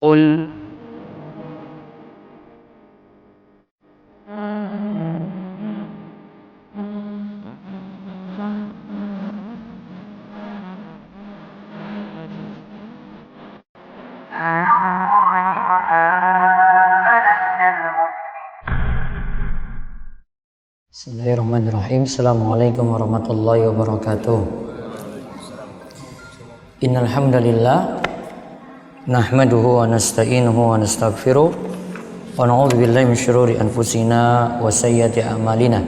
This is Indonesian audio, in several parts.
قل Bismillahirrahmanirrahim. Assalamualaikum warahmatullahi wabarakatuh. Innal hamdalillah nahmaduhu wa nasta'inuhu wa nastaghfiruh wa na'udzu billahi min syururi anfusina wa sayyiati a'malina.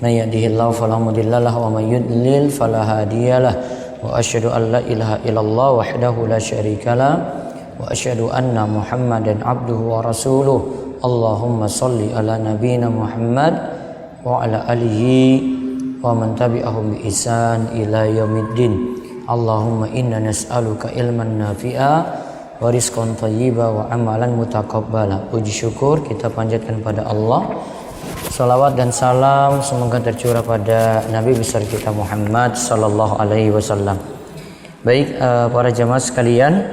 May yahdihillahu fala mudilla lahu wa may yudlil fala hadiyalah. Wa asyhadu an la ilaha illallah wahdahu la syarikalah wa asyhadu anna Muhammadan abduhu wa rasuluh. Allahumma shalli ala nabiyyina Muhammad wa ala alihi wa man tabi'ahum bi ihsan ila yaumiddin. Allahumma inna nas'aluka ilman nafi'a wa rizqan thayyiba wa amalan mutaqabbala. Puji syukur kita panjatkan pada Allah. Salawat dan salam semoga tercurah pada Nabi besar kita Muhammad sallallahu alaihi wasallam. Baik, para jamaah sekalian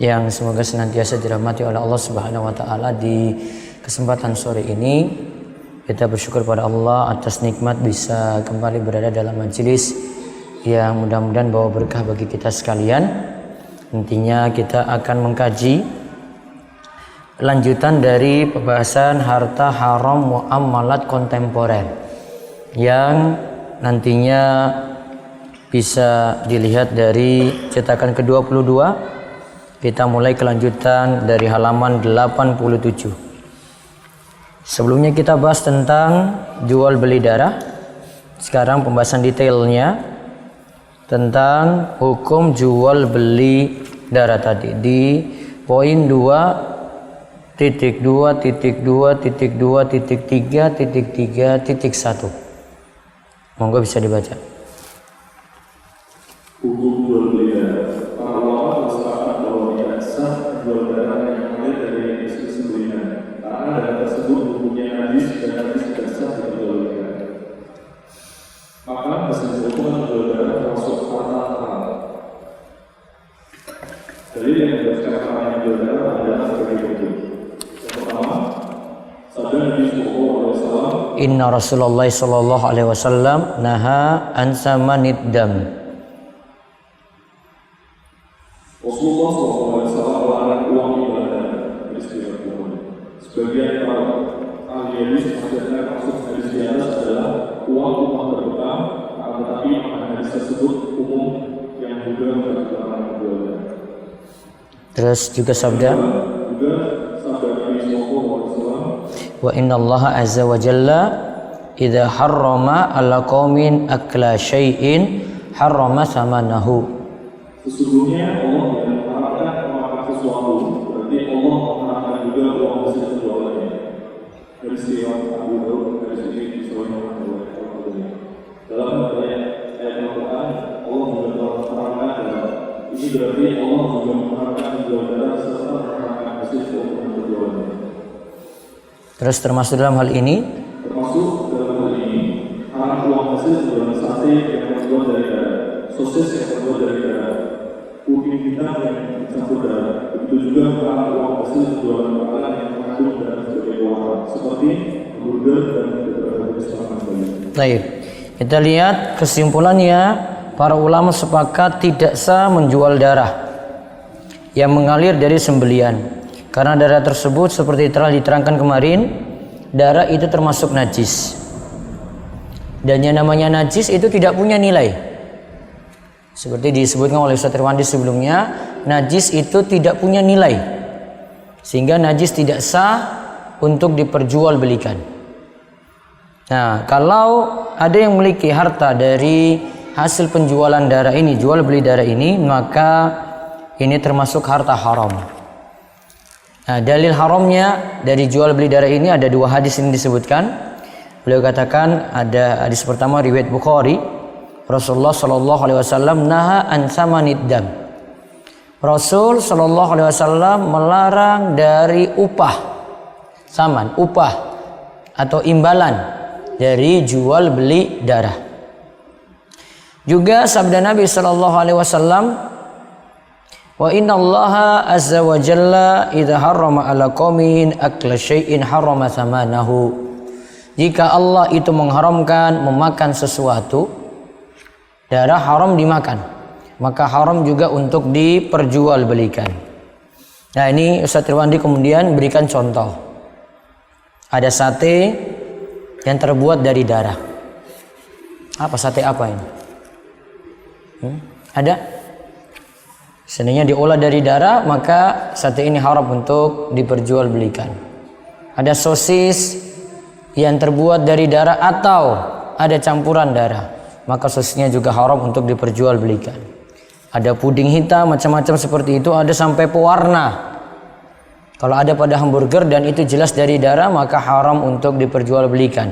yang semoga senantiasa dirahmati oleh Allah Subhanahu wa taala, di kesempatan sore ini kita bersyukur pada Allah atas nikmat bisa kembali berada dalam majelis yang mudah-mudahan bawa berkah bagi kita sekalian. Intinya kita akan mengkaji lanjutan dari pembahasan harta haram muamalat kontemporer yang nantinya bisa dilihat dari cetakan ke-22. Kita mulai kelanjutan dari halaman 87. Sebelumnya kita bahas tentang jual beli darah. Sekarang pembahasan detailnya tentang hukum jual beli darah tadi di poin 2.2.2.2.3.3.1. Monggo bisa dibaca. Hukum jual beli darah. Para ulama bersepakat bahwa tidak sah jual darah yang mulai dari hasil sembelihan, karena darah tersebut hukumnya najis dan najis tidak sah diperjualbelikan. Maka kesimpulan jual darah termasuk harta haram. Dalil yang menjelaskan haramnya jual darah adalah sebagai berikut. Yang pertama, sabda Nabi Sallallahu Alaihi Wasallam, Inna Rasulullah Sallallahu Alaihi Wasallam naha an samanid dam. Rasulullah SAW melarang uang ibadah. Sebagian para ahli hadis menjelaskan maksud hadis di atas adalah uang rumah berhutang, tetapi makna hadis tersebut umum yang juga dilarang berjualan. Terus juga sabda Nabi SAW, wa inna Allah azza wa jalla idza harrama ala qaumin akla syai'in harrama samanahu. sesungguhnya Allah yang mengharamkan memakan sesuatu, berarti Allah mengharamkan juga uang hasil penjualannya. Dari riwayat Abu Daud, dari sini disebutkan dalam ayat Al-Quran, Allah juga mengharamkan darah. Ini berarti Allah juga mengharamkan menjual darah serta mengharamkan hasil penjualannya. Terus termasuk dalam hal ini haram uang hasil penjualan sate yang terbuat dari darah, sosis yang terbuat dari darah, ubi hitam yang dicampur darah. Begitu juga haram uang hasil penjualan makanan yang mengandung darah sebagai warna, seperti burger dan beberapa jenis makanan lain. Baik, kita lihat kesimpulannya. Para ulama sepakat tidak sah menjual darah yang mengalir dari sembelian, karena darah tersebut seperti telah diterangkan kemarin, darah itu termasuk najis. Dan yang namanya najis itu tidak punya nilai. Seperti disebutkan oleh Ustaz Irwandi sebelumnya, najis itu tidak punya nilai, sehingga najis tidak sah untuk diperjualbelikan. Nah, kalau ada yang memiliki harta dari hasil penjualan darah ini, jual beli darah ini, maka ini termasuk harta haram. Nah, dalil haramnya dari jual beli darah ini ada dua hadis yang disebutkan. Beliau katakan ada hadis pertama riwayat Bukhari, Rasulullah Shallallahu Alaihi Wasallam naha an samanid dam. Rasul Shallallahu Alaihi Wasallam melarang dari upah, saman, upah atau imbalan dari jual beli darah. Juga sabda Nabi Shallallahu Alaihi Wasallam, Wa inna Allaha azza wa jalla idza harrama ala qaumin akla syai'in harrama thamanahu. Jika Allah itu mengharamkan memakan sesuatu, darah haram dimakan, maka haram juga untuk diperjualbelikan. Nah, ini Ustaz Irwandi kemudian berikan contoh. Ada sate yang terbuat dari darah. Apa sate apa ini? Ada? Seandainya diolah dari darah, maka sate ini haram untuk diperjualbelikan. Ada sosis yang terbuat dari darah atau ada campuran darah, maka sosisnya juga haram untuk diperjualbelikan. Ada puding hitam macam-macam seperti itu, ada sampai pewarna. Kalau ada pada hamburger dan itu jelas dari darah, maka haram untuk diperjualbelikan.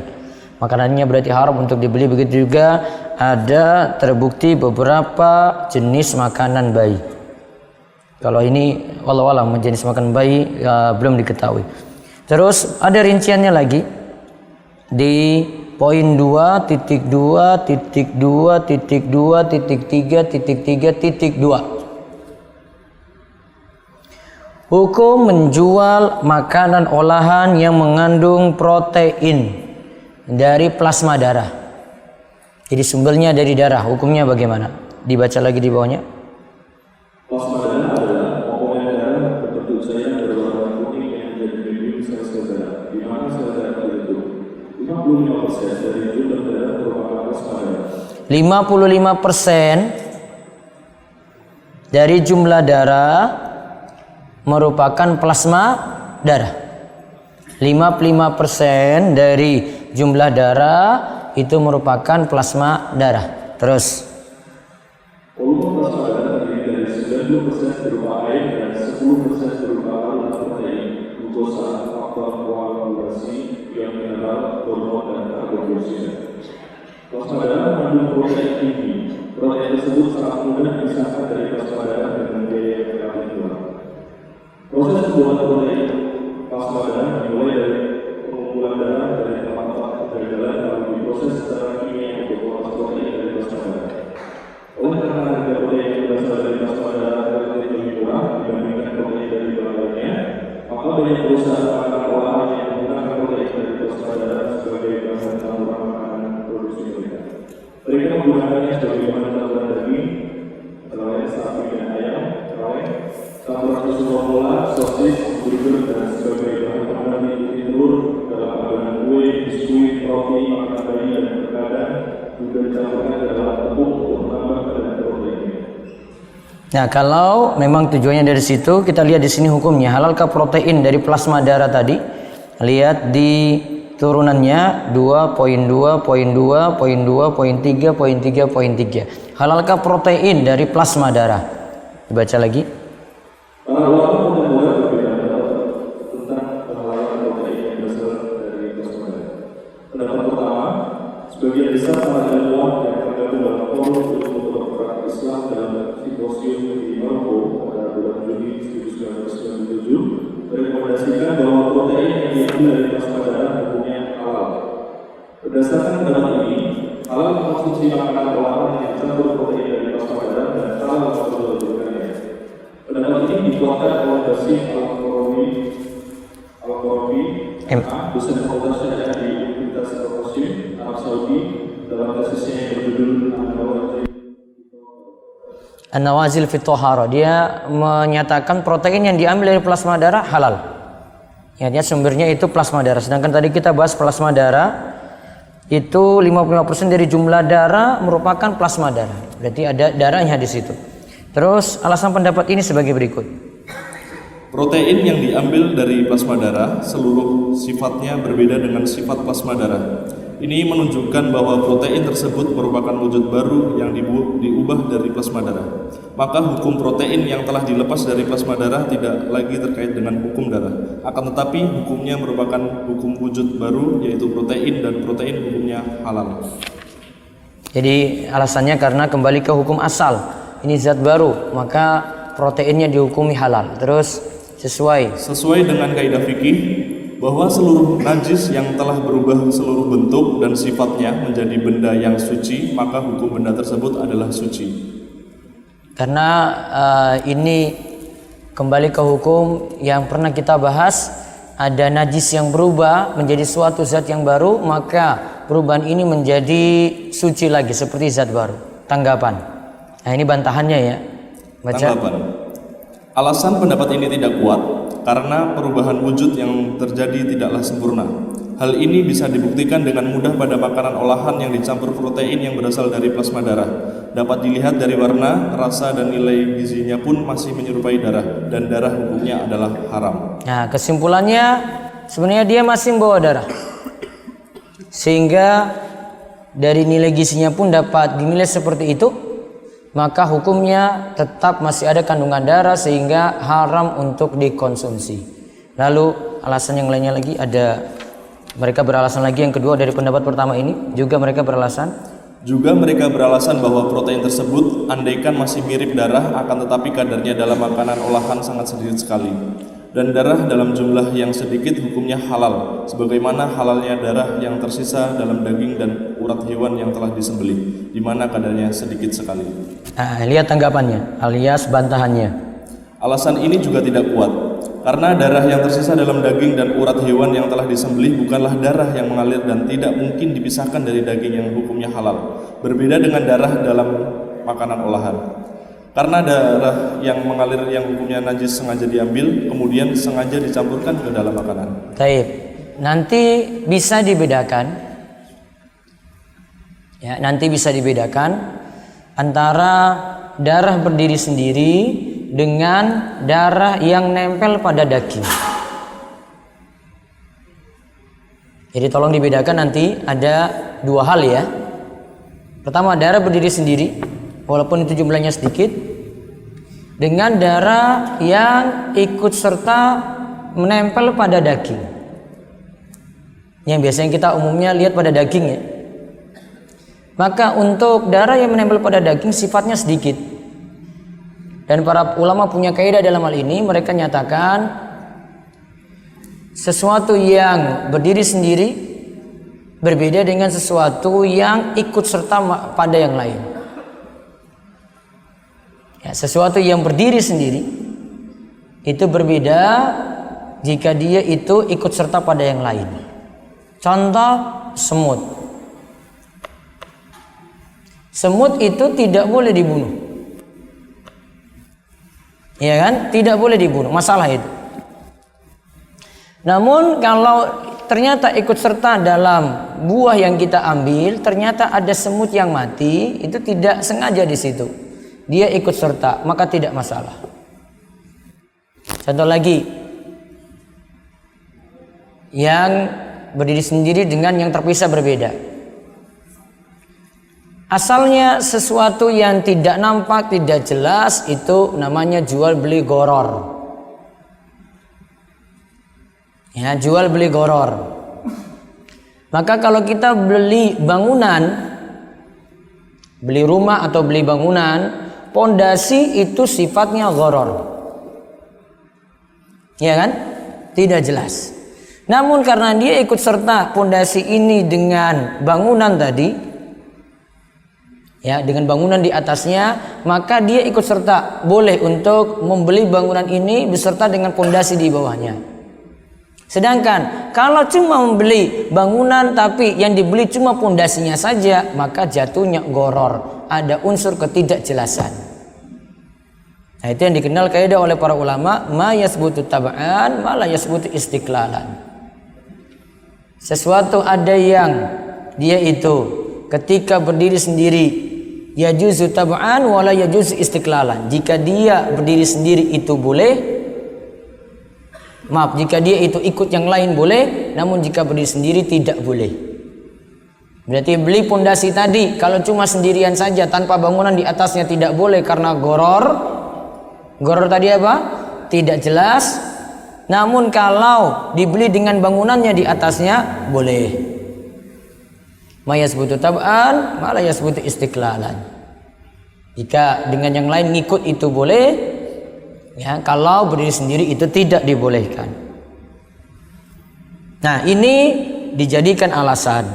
Makanannya berarti haram untuk dibeli. Begitu juga ada terbukti beberapa jenis makanan bayi. Kalau ini wallahu alam jenis makan bayi belum diketahui. Terus ada rinciannya lagi di poin 2.2.2.3.3.2. Hukum menjual makanan olahan yang mengandung protein dari plasma darah. Jadi sumbernya dari darah, hukumnya bagaimana? Dibaca lagi di bawahnya. Plasma darah adalah komponen darah berbentuk cairan berwarna kuning yang menjadi medium sel darah, di mana sel darah terbentuk. 55% dari jumlah darah merupakan plasma darah. 55% dari jumlah darah merupakan plasma darah. 55% dari jumlah darah itu merupakan plasma darah. Terus volume plasma darah terdiri dari 90% berupa air dan 10% berupa larutan protein, glukosa, faktor koagulasi, ion mineral, hormon, dan karbondioksida. Plasma darah mengandung protein tinggi. Protein tersebut sangat mudah disangkat dari plasma darah dengan biaya yang relatif murah. Proses pembuatan protein plasma darah dimulai dari pengumpulan darah dari tempat-tempat kegagalan lalu diproses secara kimia untuk mengolah protein dari plasma darah. Oleh karena harga protein yang berasal dari plasma darah relatif lebih murah dibandingkan protein dari bahan lainnya, maka banyak perusahaan makanan olahan yang menggunakan protein dari plasma darah sebagai bahan campuran makanan produksi mereka. Mereka menggunakannya sebagai bahan campuran daging, telur, sapi dan ayam, rawon, campuran susu formula, sosis, burger, dan sebagai bahan pengganti putih telur dalam adonan kue, biskuit, roti, makanan bayi, dan terkadang juga dicampurkan dalam tepung untuk menambah kadar proteinnya. nah, kalau memang tujuannya dari situ, kita lihat di sini hukumnya. Halalkah protein dari plasma darah tadi? Lihat di turunannya 2.2, poin 2, poin 2, poin 3, poin 3, poin 3. Halalkah protein dari plasma darah? Dibaca lagi. Para ulama kontemporer berbeda pendapat tentang penghalalan protein yang berasal dari plasma darah. Pendapat pertama, sebagian besar para ilmuwan yang tergabung dalam forum untuk kedokteran Islam dalam simposium di Maroko pada bulan Juni 1997 merekomendasikan bahwa protein yang diambil dari plasma darah hukumnya halal. Berdasarkan pendapat ini, halal mengkonsumsi makanan olahan yang campur protein dari plasma darah dan halal memperjualbelikannya. Pendapat ini dikuatkan oleh Basim Al-Qarafi, dosen fakultas syariah di Universitas Al-Qasim, Arab Saudi, dalam tesisnya yang berjudul An-Nawazil fi Thahara. Dia menyatakan protein yang diambil dari plasma darah halal. Ya, sumbernya itu plasma darah. Sedangkan tadi kita bahas plasma darah itu 55% dari jumlah darah merupakan plasma darah. Berarti ada darahnya di situ. Terus alasan pendapat ini sebagai berikut. Protein yang diambil dari plasma darah seluruh sifatnya berbeda dengan sifat plasma darah. Ini menunjukkan bahwa protein tersebut merupakan wujud baru yang diubah dari plasma darah. Maka hukum protein yang telah dilepas dari plasma darah tidak lagi terkait dengan hukum darah. Akan tetapi hukumnya merupakan hukum wujud baru, yaitu protein, dan protein hukumnya halal. Jadi alasannya karena kembali ke hukum asal. Ini zat baru, maka proteinnya dihukumi halal. Terus sesuai dengan kaidah fikih bahwa seluruh najis yang telah berubah seluruh bentuk dan sifatnya menjadi benda yang suci, maka hukum benda tersebut adalah suci. Karena ini kembali ke hukum yang pernah kita bahas, ada najis yang berubah menjadi suatu zat yang baru, maka perubahan ini menjadi suci lagi seperti zat baru. Tanggapan. Nah, ini bantahannya ya. Baca. Tanggapan. Alasan pendapat ini tidak kuat karena perubahan wujud yang terjadi tidaklah sempurna. Hal ini bisa dibuktikan dengan mudah pada makanan olahan yang dicampur protein yang berasal dari plasma darah. Dapat dilihat dari warna, rasa, dan nilai gizinya pun masih menyerupai darah, dan darah hukumnya adalah haram. Nah, kesimpulannya sebenarnya dia masih membawa darah, sehingga dari nilai gizinya pun dapat dinilai seperti itu, maka hukumnya tetap masih ada kandungan darah sehingga haram untuk dikonsumsi. Lalu alasan yang lainnya lagi, ada mereka beralasan lagi yang kedua dari pendapat pertama ini, juga mereka beralasan bahwa protein tersebut andaikan masih mirip darah, akan tetapi kadarnya dalam makanan olahan sangat sedikit sekali. Dan darah dalam jumlah yang sedikit hukumnya halal, sebagaimana halalnya darah yang tersisa dalam daging dan urat hewan yang telah disembelih, di mana kadarnya sedikit sekali. Nah, lihat tanggapannya alias bantahannya. Alasan ini juga tidak kuat, karena darah yang tersisa dalam daging dan urat hewan yang telah disembelih bukanlah darah yang mengalir dan tidak mungkin dipisahkan dari daging yang hukumnya halal. Berbeda dengan darah dalam makanan olahan. Karena darah yang mengalir yang hukumnya najis sengaja diambil, kemudian sengaja dicampurkan ke dalam makanan. Taib. Nanti bisa dibedakan. Ya, nanti bisa dibedakan antara darah berdiri sendiri dengan darah yang nempel pada daging. Jadi tolong dibedakan, nanti ada dua hal ya. Pertama, darah berdiri sendiri walaupun itu jumlahnya sedikit, dengan darah yang ikut serta menempel pada daging, yang biasanya kita umumnya lihat pada daging ya. Maka untuk darah yang menempel pada daging sifatnya sedikit, dan para ulama punya kaidah dalam hal ini. Mereka nyatakan sesuatu yang berdiri sendiri berbeda dengan sesuatu yang ikut serta pada yang lain. Ya, sesuatu yang berdiri sendiri itu berbeda jika dia itu ikut serta pada yang lain. Contoh, semut. Semut itu tidak boleh dibunuh. Ya kan? Tidak boleh dibunuh, masalah itu. Namun kalau ternyata ikut serta dalam buah yang kita ambil, ternyata ada semut yang mati, itu tidak sengaja di situ, dia ikut serta, maka tidak masalah. Contoh lagi, yang berdiri sendiri dengan yang terpisah berbeda. Asalnya sesuatu yang tidak nampak, tidak jelas, itu namanya jual beli goror. Ya, jual beli goror. Maka kalau kita beli bangunan, beli rumah atau beli bangunan, pondasi itu sifatnya goror, ya kan? Tidak jelas. Namun karena dia ikut serta pondasi ini dengan bangunan tadi, ya, dengan bangunan di atasnya, maka dia ikut serta boleh untuk membeli bangunan ini beserta dengan pondasi di bawahnya. Sedangkan kalau cuma membeli bangunan tapi yang dibeli cuma pondasinya saja, maka jatuhnya goror, ada unsur ketidakjelasan. Nah, itu yang dikenal kaidah oleh para ulama, ma yasbutu tab'an ma la yasbutu istiqlalan. Sesuatu ada yang dia itu ketika berdiri sendiri yajuzu tab'an wa la yajuzu istiqlalan. Jika dia berdiri sendiri itu boleh, jika dia itu ikut yang lain boleh, namun jika berdiri sendiri tidak boleh. Berarti beli pondasi tadi kalau cuma sendirian saja tanpa bangunan di atasnya tidak boleh karena goror. Goror tadi apa? Tidak jelas. Namun kalau dibeli dengan bangunannya di atasnya boleh. Ma yasbutu tab'an ma la yasbutu istiqlalan. Jika dengan yang lain ngikut itu boleh. Ya, kalau berdiri sendiri itu tidak dibolehkan. Nah, ini dijadikan alasan.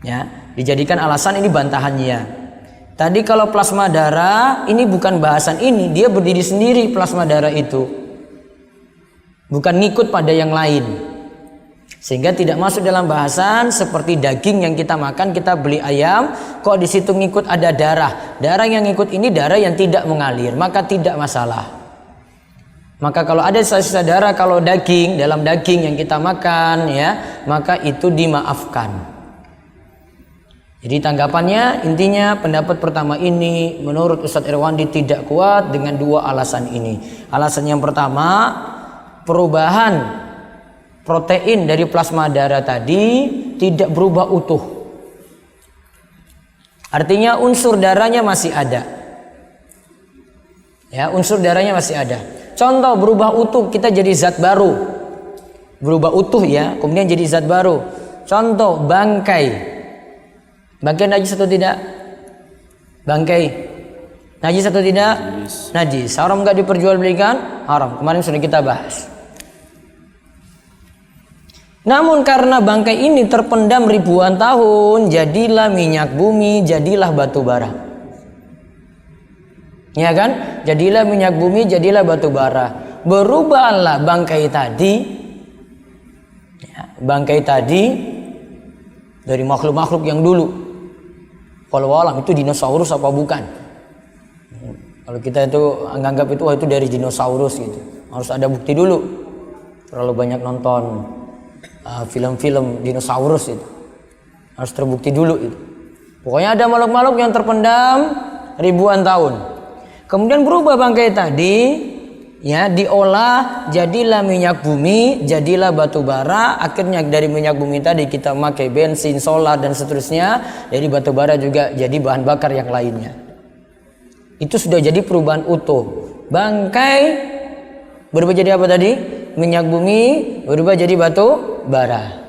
Ya, dijadikan alasan, ini bantahannya. Tadi kalau plasma darah, ini bukan bahasan ini, dia berdiri sendiri plasma darah itu. Bukan ngikut pada yang lain. Sehingga tidak masuk dalam bahasan seperti daging yang kita makan, kita beli ayam, kok di situ ngikut ada darah. Darah yang ngikut ini darah yang tidak mengalir, maka tidak masalah. Maka kalau ada sisa darah kalau daging, dalam daging yang kita makan ya, maka itu dimaafkan. Jadi tanggapannya intinya pendapat pertama ini menurut Ustadz Irwandi tidak kuat dengan dua alasan ini. Alasan yang pertama, perubahan protein dari plasma darah tadi tidak berubah utuh. Artinya unsur darahnya masih ada. Ya, unsur darahnya masih ada. Contoh berubah utuh, kita jadi zat baru. Berubah utuh ya, kemudian jadi zat baru. Contoh bangkai. Bangkai najis atau tidak? Bangkai najis atau tidak? Najis. Haram nggak diperjualbelikan? Haram. Kemarin sudah kita bahas. Namun karena bangkai ini terpendam ribuan tahun, jadilah minyak bumi, jadilah batu bara. Ya kan? Jadilah minyak bumi, jadilah batu bara. Berubahlah bangkai tadi. Ya, bangkai tadi dari makhluk-makhluk yang dulu. Kalau alam itu dinosaurus apa bukan? Kalau kita itu anggap itu wah itu dari dinosaurus gitu. Harus ada bukti dulu. Terlalu banyak nonton film-film dinosaurus itu. Harus terbukti dulu itu. Pokoknya ada makhluk-makhluk yang terpendam ribuan tahun. Kemudian berubah bangkai tadi, ya diolah jadilah minyak bumi, jadilah batu bara. Akhirnya dari minyak bumi tadi kita pakai bensin, solar dan seterusnya. Jadi batu bara juga jadi bahan bakar yang lainnya. Itu sudah jadi perubahan utuh. Bangkai berubah jadi apa tadi? Minyak bumi berubah jadi batu bara.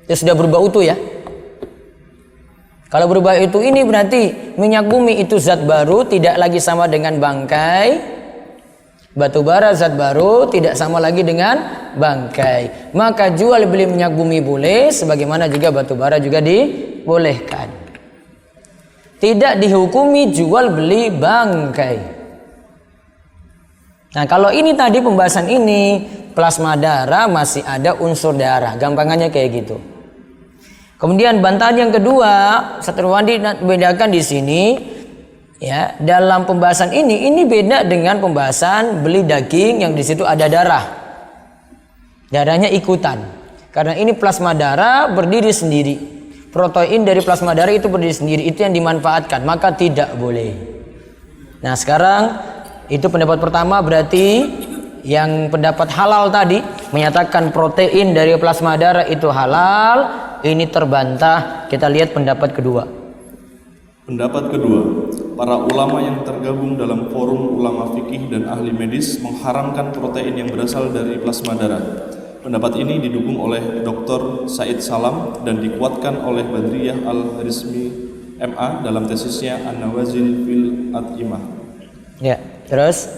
Itu sudah berubah utuh ya. Kalau berubah itu ini berarti minyak bumi itu zat baru, tidak lagi sama dengan bangkai. Batu bara zat baru, tidak sama lagi dengan bangkai. Maka jual beli minyak bumi boleh, sebagaimana juga batu bara juga dibolehkan. Tidak dihukumi jual beli bangkai. Nah kalau ini tadi pembahasan ini, plasma darah masih ada unsur darah, gampangannya kayak gitu. Kemudian bantahan yang kedua, Ustadz Irwandi bedakan di sini. Ya, dalam pembahasan ini beda dengan pembahasan beli daging yang di situ ada darah. Darahnya ikutan. Karena ini plasma darah berdiri sendiri. Protein dari plasma darah itu berdiri sendiri, itu yang dimanfaatkan, maka tidak boleh. Nah, sekarang itu pendapat pertama, berarti yang pendapat halal tadi menyatakan protein dari plasma darah itu halal, ini terbantah. Kita lihat pendapat kedua. Pendapat kedua, para ulama yang tergabung dalam forum ulama fikih dan ahli medis mengharamkan protein yang berasal dari plasma darah. Pendapat ini didukung oleh Dr. Said Salam dan dikuatkan oleh Badriyah Al-Harismi MA dalam tesisnya An-Nawazil fil At'imah. Ya, terus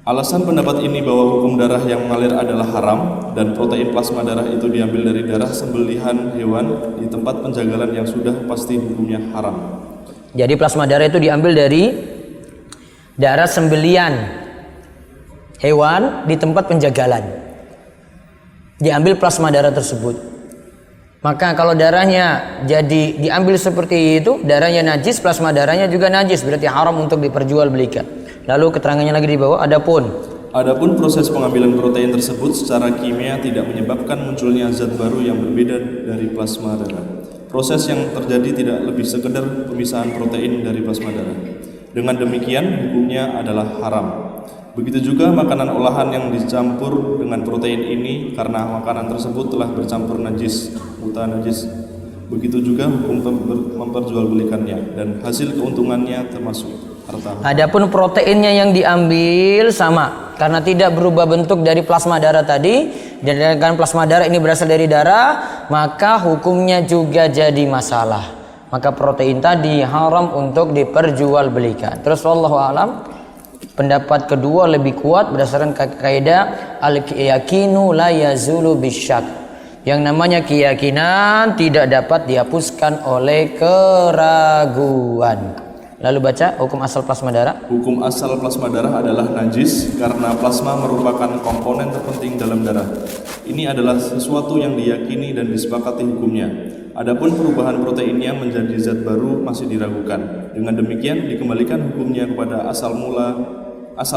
alasan pendapat ini bahwa hukum darah yang mengalir adalah haram dan protein plasma darah itu diambil dari darah sembelihan hewan di tempat penjagalan yang sudah pasti hukumnya haram. jadi plasma darah itu diambil dari darah sembelian hewan di tempat penjagalan. Diambil plasma darah tersebut. Maka kalau darahnya jadi diambil seperti itu, darahnya najis, plasma darahnya juga najis, berarti haram untuk diperjualbelikan. Lalu keterangannya lagi di bawah, Adapun proses pengambilan protein tersebut secara kimia tidak menyebabkan munculnya zat baru yang berbeda dari plasma darah. Proses yang terjadi tidak lebih sekedar pemisahan protein dari plasma darah. Dengan demikian hukumnya adalah haram. Begitu juga makanan olahan yang dicampur dengan protein ini karena makanan tersebut telah bercampur najis, mutanajis. Begitu juga hukum memperjualbelikannya dan hasil keuntungannya termasuk harta. Adapun proteinnya yang diambil sama, karena tidak berubah bentuk dari plasma darah tadi, dan kan plasma darah ini berasal dari darah, maka hukumnya juga jadi masalah. Maka protein tadi haram untuk diperjualbelikan. Terus wallahu alam, pendapat kedua lebih kuat berdasarkan kaidah al-yaqinu la yazulu bisyak. Yang namanya keyakinan tidak dapat dihapuskan oleh keraguan. Lalu baca hukum asal plasma darah. Hukum asal plasma darah adalah najis karena plasma merupakan komponen terpenting dalam darah. Ini adalah sesuatu yang diyakini dan disepakati hukumnya. Adapun perubahan proteinnya menjadi zat baru masih diragukan. Dengan demikian dikembalikan hukumnya kepada asal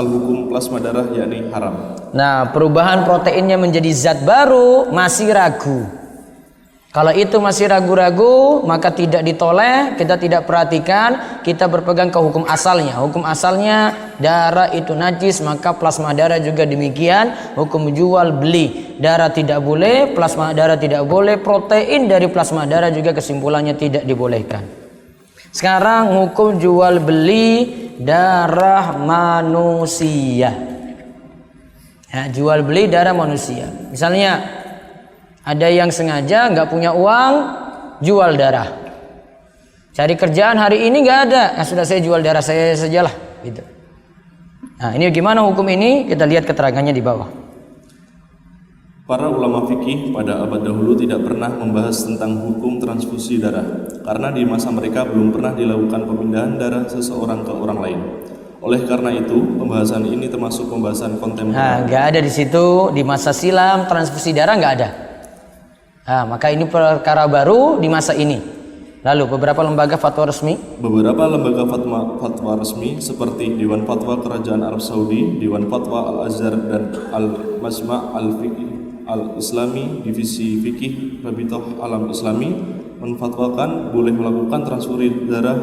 hukum plasma darah, yakni haram. Nah, perubahan proteinnya menjadi zat baru masih ragu. Kalau itu masih ragu-ragu, maka tidak ditoleh, kita tidak perhatikan, kita berpegang ke hukum asalnya. Hukum asalnya darah itu najis, maka plasma darah juga demikian. Hukum jual beli, darah tidak boleh, plasma darah tidak boleh, protein dari plasma darah juga kesimpulannya tidak dibolehkan. Sekarang hukum jual beli darah manusia. Ya, jual beli darah manusia. Misalnya ada yang sengaja nggak punya uang, jual darah. Cari kerjaan hari ini nggak ada, nah sudah saya jual darah saya sajalah, gitu. Nah, ini gimana hukum ini? Kita lihat keterangannya di bawah. Para ulama fikih pada abad dahulu tidak pernah membahas tentang hukum transfusi darah, karena di masa mereka belum pernah dilakukan pemindahan darah seseorang ke orang lain. Oleh karena itu, pembahasan ini termasuk pembahasan kontemporer. Nah, nggak ada di situ, di masa silam transfusi darah nggak ada. Nah, maka ini perkara baru di masa ini. Lalu beberapa lembaga fatwa resmi. Beberapa lembaga fatwa resmi seperti Dewan Fatwa Kerajaan Arab Saudi, Dewan Fatwa Al-Azhar dan Al-Majma' Al-Fiqih Al-Islami Divisi Fikih Rabithah Alam Islami menfatwakan boleh melakukan transfusi darah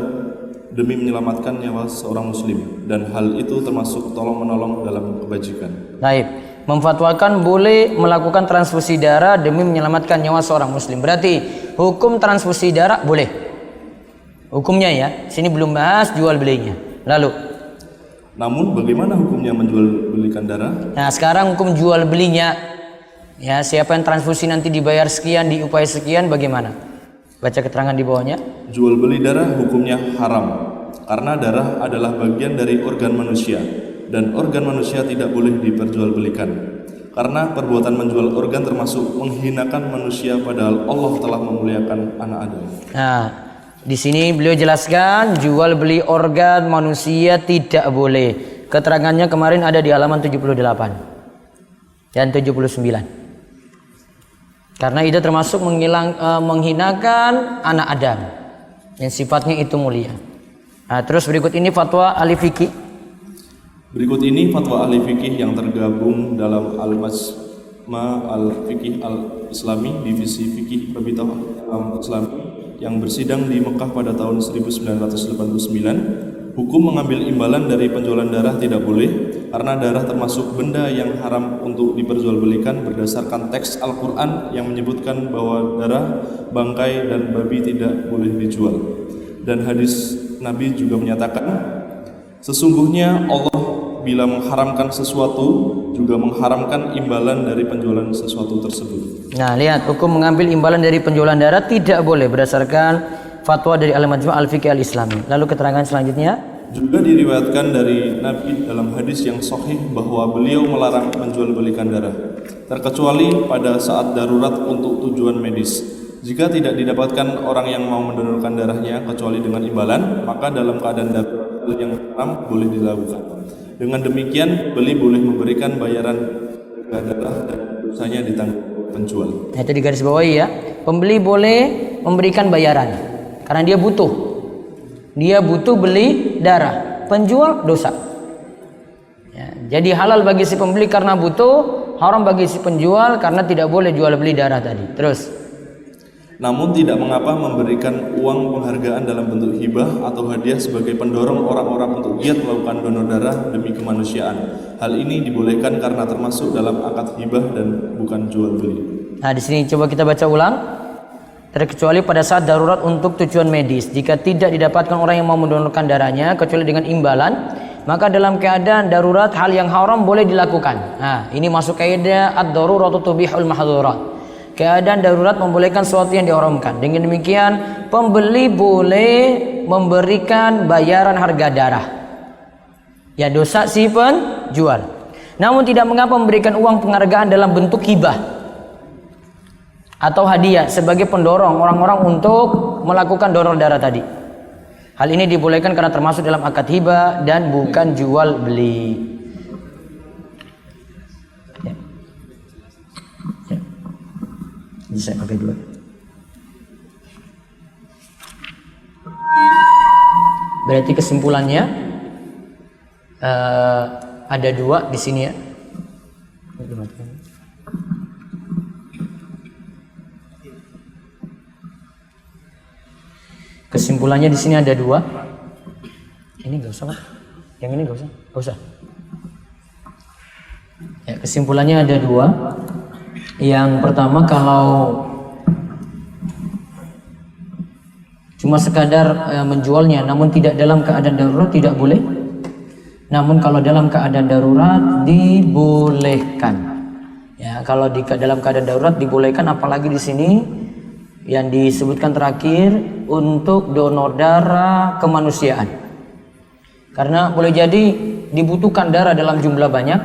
demi menyelamatkan nyawa seorang muslim, dan hal itu termasuk tolong-menolong dalam kebajikan. Baik. Memfatwakan boleh melakukan transfusi darah demi menyelamatkan nyawa seorang muslim. Berarti hukum transfusi darah boleh. Hukumnya ya, sini belum bahas jual belinya. Lalu, namun bagaimana hukumnya menjual belikan darah? nah sekarang hukum jual belinya. Ya, siapa yang transfusi nanti dibayar sekian, diupaya sekian, bagaimana? Baca keterangan di bawahnya. Jual beli darah hukumnya haram karena darah adalah bagian dari organ manusia. Dan organ manusia tidak boleh diperjualbelikan, karena perbuatan menjual organ termasuk menghinakan manusia, padahal Allah telah memuliakan anak Adam. Nah, di sini beliau jelaskan jual beli organ manusia tidak boleh. Keterangannya kemarin ada di halaman 78 dan 79. Karena itu termasuk menghinakan anak Adam yang sifatnya itu mulia. Nah, terus berikut ini fatwa ahli fikih. Berikut ini fatwa ahli fikih yang tergabung dalam Al-Majma' Al-Fiqih Al-Islami Divisi Fikih Rabithah Alam Islami yang bersidang di Mekah pada tahun 1989. Hukum mengambil imbalan dari penjualan darah tidak boleh karena darah termasuk benda yang haram untuk diperjualbelikan berdasarkan teks Al-Quran yang menyebutkan bahwa darah, bangkai, dan babi tidak boleh dijual. Dan hadis Nabi juga menyatakan, sesungguhnya Allah bila mengharamkan sesuatu juga mengharamkan imbalan dari penjualan sesuatu tersebut. Nah, lihat, hukum mengambil imbalan dari penjualan darah tidak boleh berdasarkan fatwa dari Al-Majma' Al-Fiqih Al-Islami. Lalu keterangan selanjutnya. Juga diriwayatkan dari Nabi dalam hadis yang sahih bahwa beliau melarang menjual belikan darah, terkecuali pada saat darurat untuk tujuan medis. Jika tidak didapatkan orang yang mau mendonorkan darahnya kecuali dengan imbalan, maka dalam keadaan darurat yang haram boleh dilakukan. Dengan demikian, beli boleh memberikan bayaran darah dan dosanya ditanggung penjual. Nah, itu di garis bawahi ya. Pembeli boleh memberikan bayaran karena dia butuh. Dia butuh beli darah. Penjual dosa. Ya, jadi halal bagi si pembeli karena butuh, haram bagi si penjual karena tidak boleh jual beli darah tadi. Terus. Namun tidak mengapa memberikan uang penghargaan dalam bentuk hibah atau hadiah sebagai pendorong orang-orang untuk giat melakukan donor darah demi kemanusiaan. Hal ini dibolehkan karena termasuk dalam akad hibah dan bukan jual beli. Nah, di sini coba kita baca ulang. Terkecuali pada saat darurat untuk tujuan medis. Jika tidak didapatkan orang yang mau mendonorkan darahnya kecuali dengan imbalan, maka dalam keadaan darurat hal yang haram boleh dilakukan. Nah, ini masuk kaidah ad-daruratu tubihul mahdzurat. Keadaan darurat membolehkan sesuatu yang diharamkan. Dengan demikian, pembeli boleh memberikan bayaran harga darah. Ya, dosa si penjual. Namun tidak mengapa memberikan uang penghargaan dalam bentuk hibah. atau hadiah sebagai pendorong orang-orang untuk melakukan donor darah tadi. Hal ini dibolehkan karena termasuk dalam akad hibah dan bukan jual beli. Ya. Ya. Ini saya pakai dua. Berarti kesimpulannya ada dua di sini ya. Kesimpulannya di sini ada dua. Ini nggak usah, Pak. Yang ini nggak usah. Ya, kesimpulannya ada dua. Yang pertama, kalau cuma sekadar menjualnya, namun tidak dalam keadaan darurat tidak boleh. Namun kalau dalam keadaan darurat dibolehkan. Ya, kalau dalam keadaan darurat dibolehkan, apalagi di sini yang disebutkan terakhir untuk donor darah kemanusiaan. Karena boleh jadi dibutuhkan darah dalam jumlah banyak,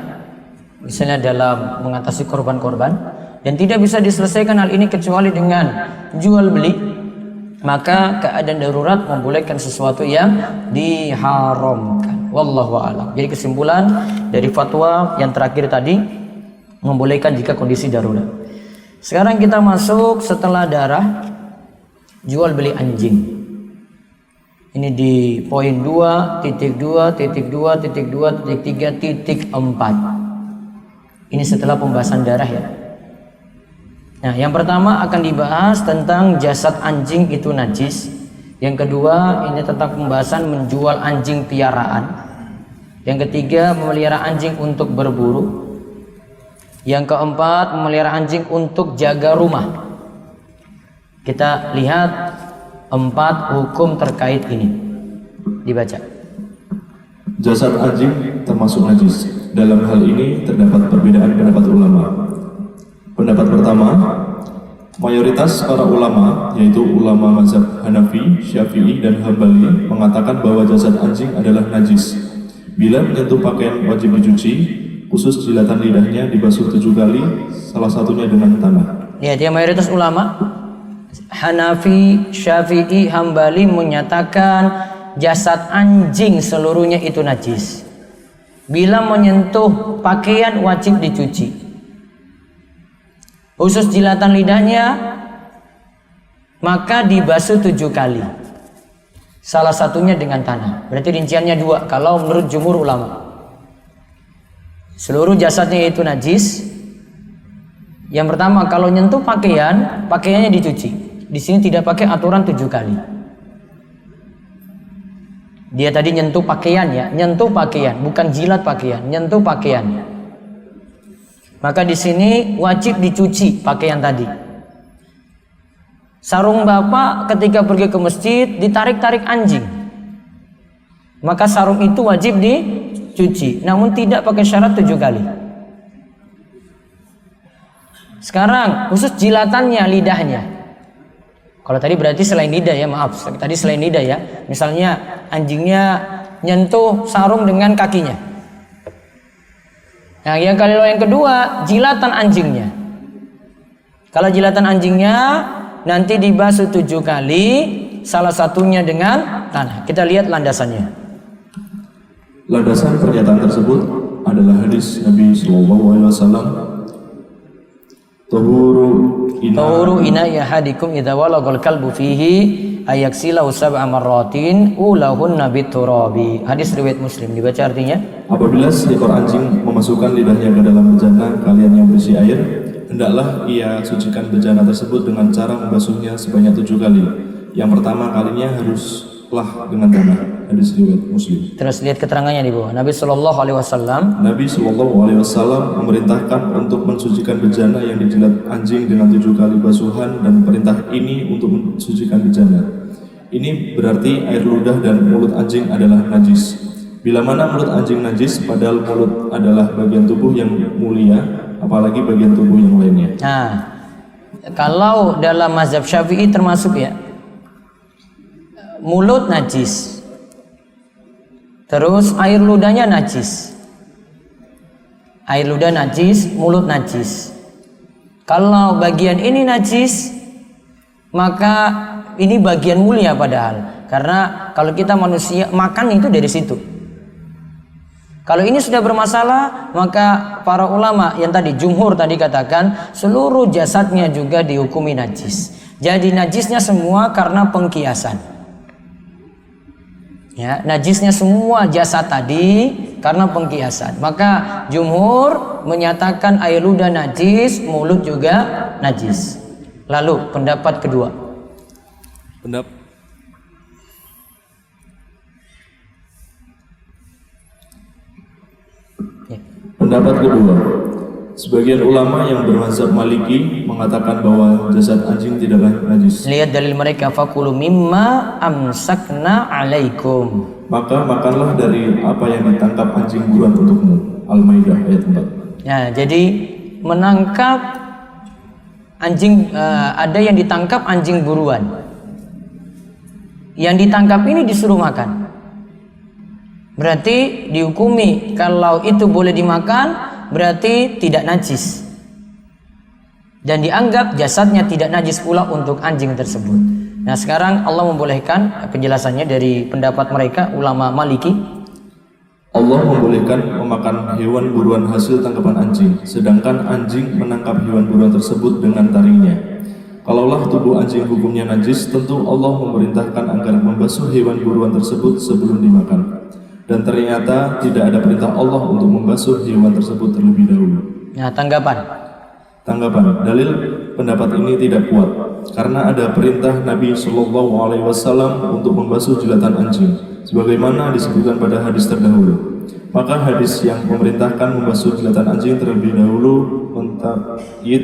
misalnya dalam mengatasi korban-korban, dan tidak bisa diselesaikan hal ini kecuali dengan jual beli, maka keadaan darurat membolehkan sesuatu yang diharamkan. Wallahu a'lam. Jadi kesimpulan dari fatwa yang terakhir tadi membolehkan jika kondisi darurat. Sekarang kita masuk setelah darah, jual beli anjing. Ini di poin 2.2.2.2.3.4. Ini setelah pembahasan darah ya. Nah, yang pertama akan dibahas tentang jasad anjing itu najis. Yang kedua, ini tentang pembahasan menjual anjing piaraan. Yang ketiga, memelihara anjing untuk berburu. Yang keempat, memelihara anjing untuk jaga rumah. Kita lihat 4 hukum terkait ini. Dibaca. Jasad anjing termasuk najis. Dalam hal ini terdapat perbedaan pendapat ulama. Pendapat pertama, mayoritas para ulama, yaitu ulama mazhab Hanafi, Syafi'i, dan Hambali, mengatakan bahwa jasad anjing adalah najis. Bila menyentuh pakaian wajib dicuci, khusus jilatan lidahnya dibasuh 7 kali, salah satunya dengan tanah. Ya, dia mayoritas ulama Hanafi, Syafi'i, Hambali menyatakan jasad anjing seluruhnya itu najis. Bila menyentuh pakaian wajib dicuci. Khusus jilatan lidahnya maka dibasuh 7 kali. Salah satunya dengan tanah. Berarti rinciannya 2 kalau menurut jumhur ulama. Seluruh jasadnya itu najis. Yang pertama, kalau nyentuh pakaian, pakaiannya dicuci. Di sini tidak pakai aturan 7 kali. Dia tadi nyentuh pakaian ya, nyentuh pakaian, bukan jilat pakaian, nyentuh pakaian. Maka di sini wajib dicuci pakaian tadi. Sarung bapak ketika pergi ke masjid ditarik-tarik anjing, maka sarung itu wajib dicuci, namun tidak pakai syarat 7 kali. Sekarang khusus jilatannya, lidahnya. Kalau tadi berarti selain lidah ya, maaf. Tadi selain lidah ya. Misalnya anjingnya nyentuh sarung dengan kakinya. Nah, yang kedua, jilatan anjingnya. Kalau jilatan anjingnya nanti dibasuh 7 kali, salah satunya dengan tanah. Kita lihat landasannya. Landasan pernyataan tersebut adalah hadis Nabi SAW. Tuhuru ina yahadikum idza walagal kalbu fihi ayaksilahu sab'a marratin ulahunna biturabi. Hadis riwayat Muslim. Dibaca artinya. Apabila seekor anjing memasukkan lidahnya ke dalam bejana kalian yang berisi air, hendaklah ia sucikan bejana tersebut dengan cara membasuhnya sebanyak 7 kali. Yang pertama kalinya haruslah dengan tanah. Hadis riwayat Muslim. Terus lihat keterangannya di bawah. Nabi SAW memerintahkan untuk mensucikan bejana yang dijilat anjing dengan 7 kali basuhan, dan perintah ini untuk mensucikan bejana. Ini berarti air ludah dan mulut anjing adalah najis. Bila mana mulut anjing najis, padahal mulut adalah bagian tubuh yang mulia, apalagi bagian tubuh yang lainnya. Nah, kalau dalam mazhab Syafi'i termasuk ya, mulut najis. Terus air ludahnya najis. Air ludah najis, mulut najis. Kalau bagian ini najis, maka ini bagian mulia padahal. Karena kalau kita manusia makan itu dari situ. Kalau ini sudah bermasalah, maka para ulama yang tadi jumhur tadi katakan seluruh jasadnya juga dihukumi najis. Jadi najisnya semua karena pengkiasan. Ya, najisnya semua jasad tadi karena pengkiasan. Maka jumhur menyatakan air ludah najis, mulut juga najis. Lalu pendapat kedua. Pendapat kedua, sebagian ulama yang bermazhab Maliki mengatakan bahwa jasad anjing tidaklah najis. Lihat dalil mereka, fakulu mimma amsakna alaikum. Maka makanlah dari apa yang ditangkap anjing buruan untukmu. Al-Maidah ayat 4. Nah, jadi menangkap anjing, ada yang ditangkap anjing buruan. Yang ditangkap ini disuruh makan. Berarti dihukumi kalau itu boleh dimakan, berarti tidak najis. Dan dianggap jasadnya tidak najis pula untuk anjing tersebut. Nah, sekarang Allah membolehkan penjelasannya dari pendapat mereka ulama Maliki. Allah membolehkan memakan hewan buruan hasil tangkapan anjing, sedangkan anjing menangkap hewan buruan tersebut dengan taringnya. Kalaulah tubuh anjing hukumnya najis, tentu Allah memerintahkan agar membasuh hewan buruan tersebut sebelum dimakan. Dan ternyata tidak ada perintah Allah untuk membasuh hewan tersebut terlebih dahulu. Nah, tanggapan, dalil pendapat ini tidak kuat karena ada perintah Nabi Shallallahu Alaihi Wasallam untuk membasuh jilatan anjing, sebagaimana disebutkan pada hadis terdahulu. Maka hadis yang memerintahkan membasuh jilatan anjing terlebih dahulu mentakyid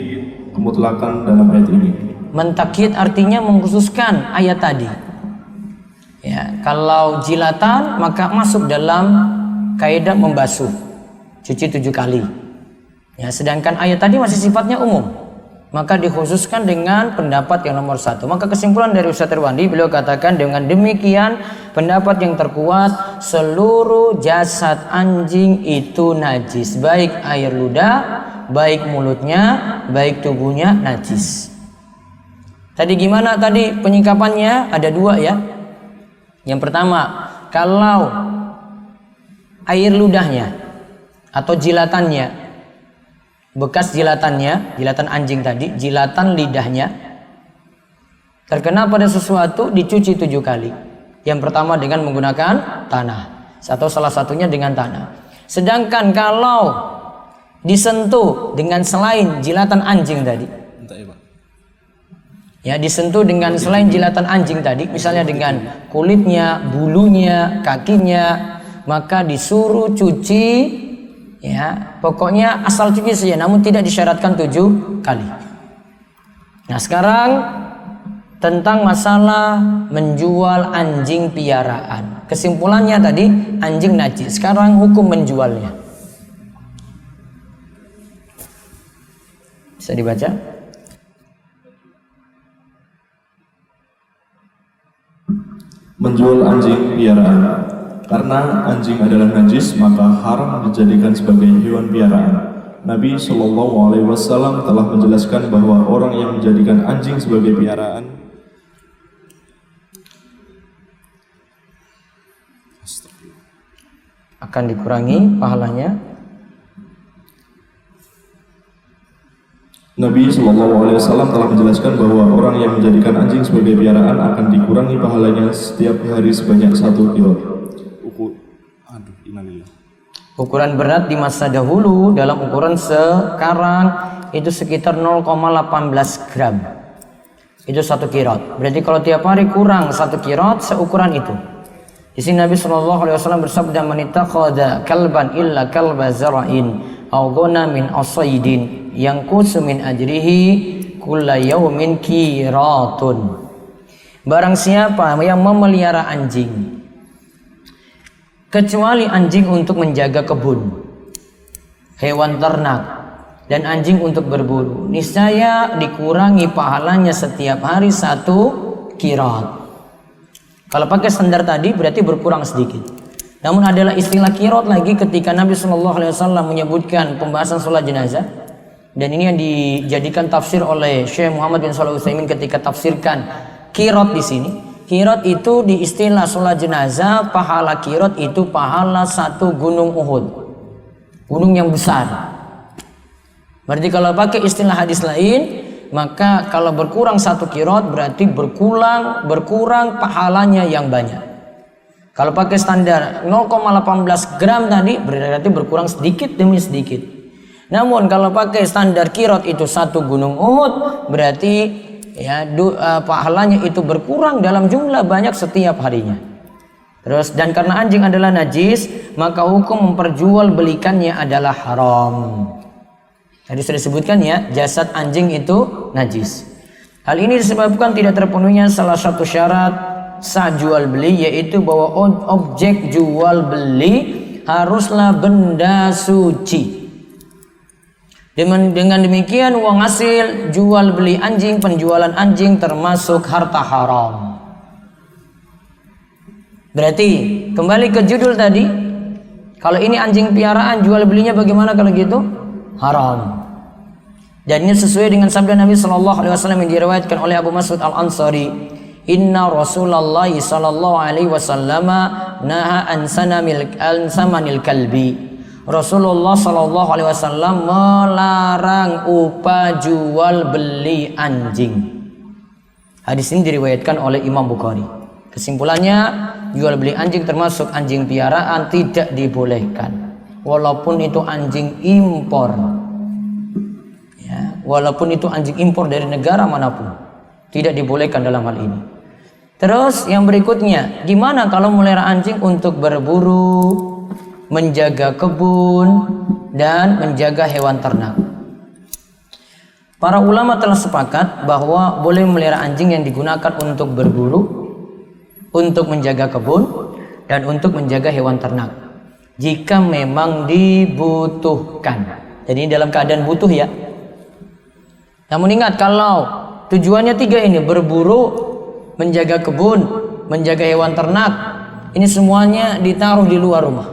kemutlakan dalam ayat ini. Mentakyid artinya mengkhususkan ayat tadi. Ya, kalau jilatan maka masuk dalam kaidah membasuh, cuci 7 kali. Ya, sedangkan ayat tadi masih sifatnya umum, maka dikhususkan dengan pendapat yang nomor 1. Maka kesimpulan dari Ustaz Irwandi, beliau katakan dengan demikian pendapat yang terkuat, seluruh jasad anjing itu najis, baik air ludah, baik mulutnya, baik tubuhnya najis. Tadi gimana tadi penyingkapannya? Ada 2 ya. Yang pertama, kalau air ludahnya atau jilatannya, bekas jilatannya, jilatan anjing tadi, jilatan lidahnya terkena pada sesuatu, dicuci 7 kali. Yang pertama dengan menggunakan tanah, atau salah satunya dengan tanah. Sedangkan kalau disentuh dengan selain jilatan anjing tadi, ya, disentuh dengan selain jilatan anjing tadi, misalnya dengan kulitnya, bulunya, kakinya, maka disuruh cuci, ya, pokoknya asal cuci saja, namun tidak disyaratkan 7 kali. Nah, sekarang tentang masalah menjual anjing piaraan. Kesimpulannya tadi anjing najis. Sekarang hukum menjualnya. Bisa dibaca? Menjual anjing piaraan. Karena anjing adalah najis, maka haram dijadikan sebagai hewan piaraan. Nabi Shallallahu Alaihi Wasallam telah menjelaskan bahwa orang yang menjadikan anjing sebagai piaraan akan dikurangi pahalanya. Nabi Shallallahu Alaihi Wasallam telah menjelaskan bahwa orang yang menjadikan anjing sebagai piaraan akan dikurangi pahalanya setiap hari sebanyak 1 kilo. Ukuran berat di masa dahulu dalam ukuran sekarang itu sekitar 0,18 gram. Itu 1 kirot. Berarti kalau tiap hari kurang 1 kirot seukuran itu. Di sini Nabi Shallallahu Alaihi Wasallam bersabda, "Man ittakhadha kalban illa kalba zara'in aw ghanamin asaydin yang kusumin ajrihi kulla yaumin kiratun." Barang siapa yang memelihara anjing kecuali anjing untuk menjaga kebun, hewan ternak, dan anjing untuk berburu, niscaya dikurangi pahalanya setiap hari 1 kirat. Kalau pakai standar tadi berarti berkurang sedikit. Namun adalah istilah kirat lagi ketika Nabi Shallallahu Alaihi Wasallam menyebutkan pembahasan sholat jenazah. Dan ini yang dijadikan tafsir oleh Syekh Muhammad bin Shalih Al-Utsaimin ketika tafsirkan kirot di sini. Kirot itu di istilah sholat jenazah, pahala kirot itu pahala satu gunung Uhud, gunung yang besar. Berarti kalau pakai istilah hadis lain, maka kalau berkurang satu kirot berarti berkurang pahalanya yang banyak. Kalau pakai standar 0,18 gram tadi berarti berkurang sedikit demi sedikit. Namun kalau pakai standar kirot itu satu gunung Uhud berarti ya pahalanya itu berkurang dalam jumlah banyak setiap harinya. Terus dan karena anjing adalah najis, maka hukum memperjualbelikannya adalah haram. Tadi sudah disebutkan ya, jasad anjing itu najis. Hal ini disebabkan tidak terpenuhnya salah satu syarat sah jual beli, yaitu bahwa objek jual beli haruslah benda suci. Dengan demikian uang hasil jual beli anjing, penjualan anjing termasuk harta haram. Berarti kembali ke judul tadi, kalau ini anjing piaraan jual belinya bagaimana kalau gitu? Haram. Dan ini sesuai dengan sabda Nabi Shallallahu Alaihi Wasallam yang diriwayatkan oleh Abu Mas'ud Al Ansari. Inna Rasulullah Sallallahu Alaihi Wasallam naha an samanil kalbi. Rasulullah Sallallahu Alaihi Wasallam melarang upah jual beli anjing. Hadis ini diriwayatkan oleh Imam Bukhari. Kesimpulannya, jual beli anjing termasuk anjing piaraan tidak dibolehkan, walaupun itu anjing impor. Ya, walaupun itu anjing impor dari negara manapun, tidak dibolehkan dalam hal ini. Terus yang berikutnya, gimana kalau melihara anjing untuk berburu, menjaga kebun, dan menjaga hewan ternak? Para ulama telah sepakat bahwa boleh memelihara anjing yang digunakan untuk berburu, untuk menjaga kebun, dan untuk menjaga hewan ternak jika memang dibutuhkan. Jadi ini dalam keadaan butuh ya. Namun ingat, kalau tujuannya tiga ini, berburu, menjaga kebun, menjaga hewan ternak, ini semuanya ditaruh di luar rumah.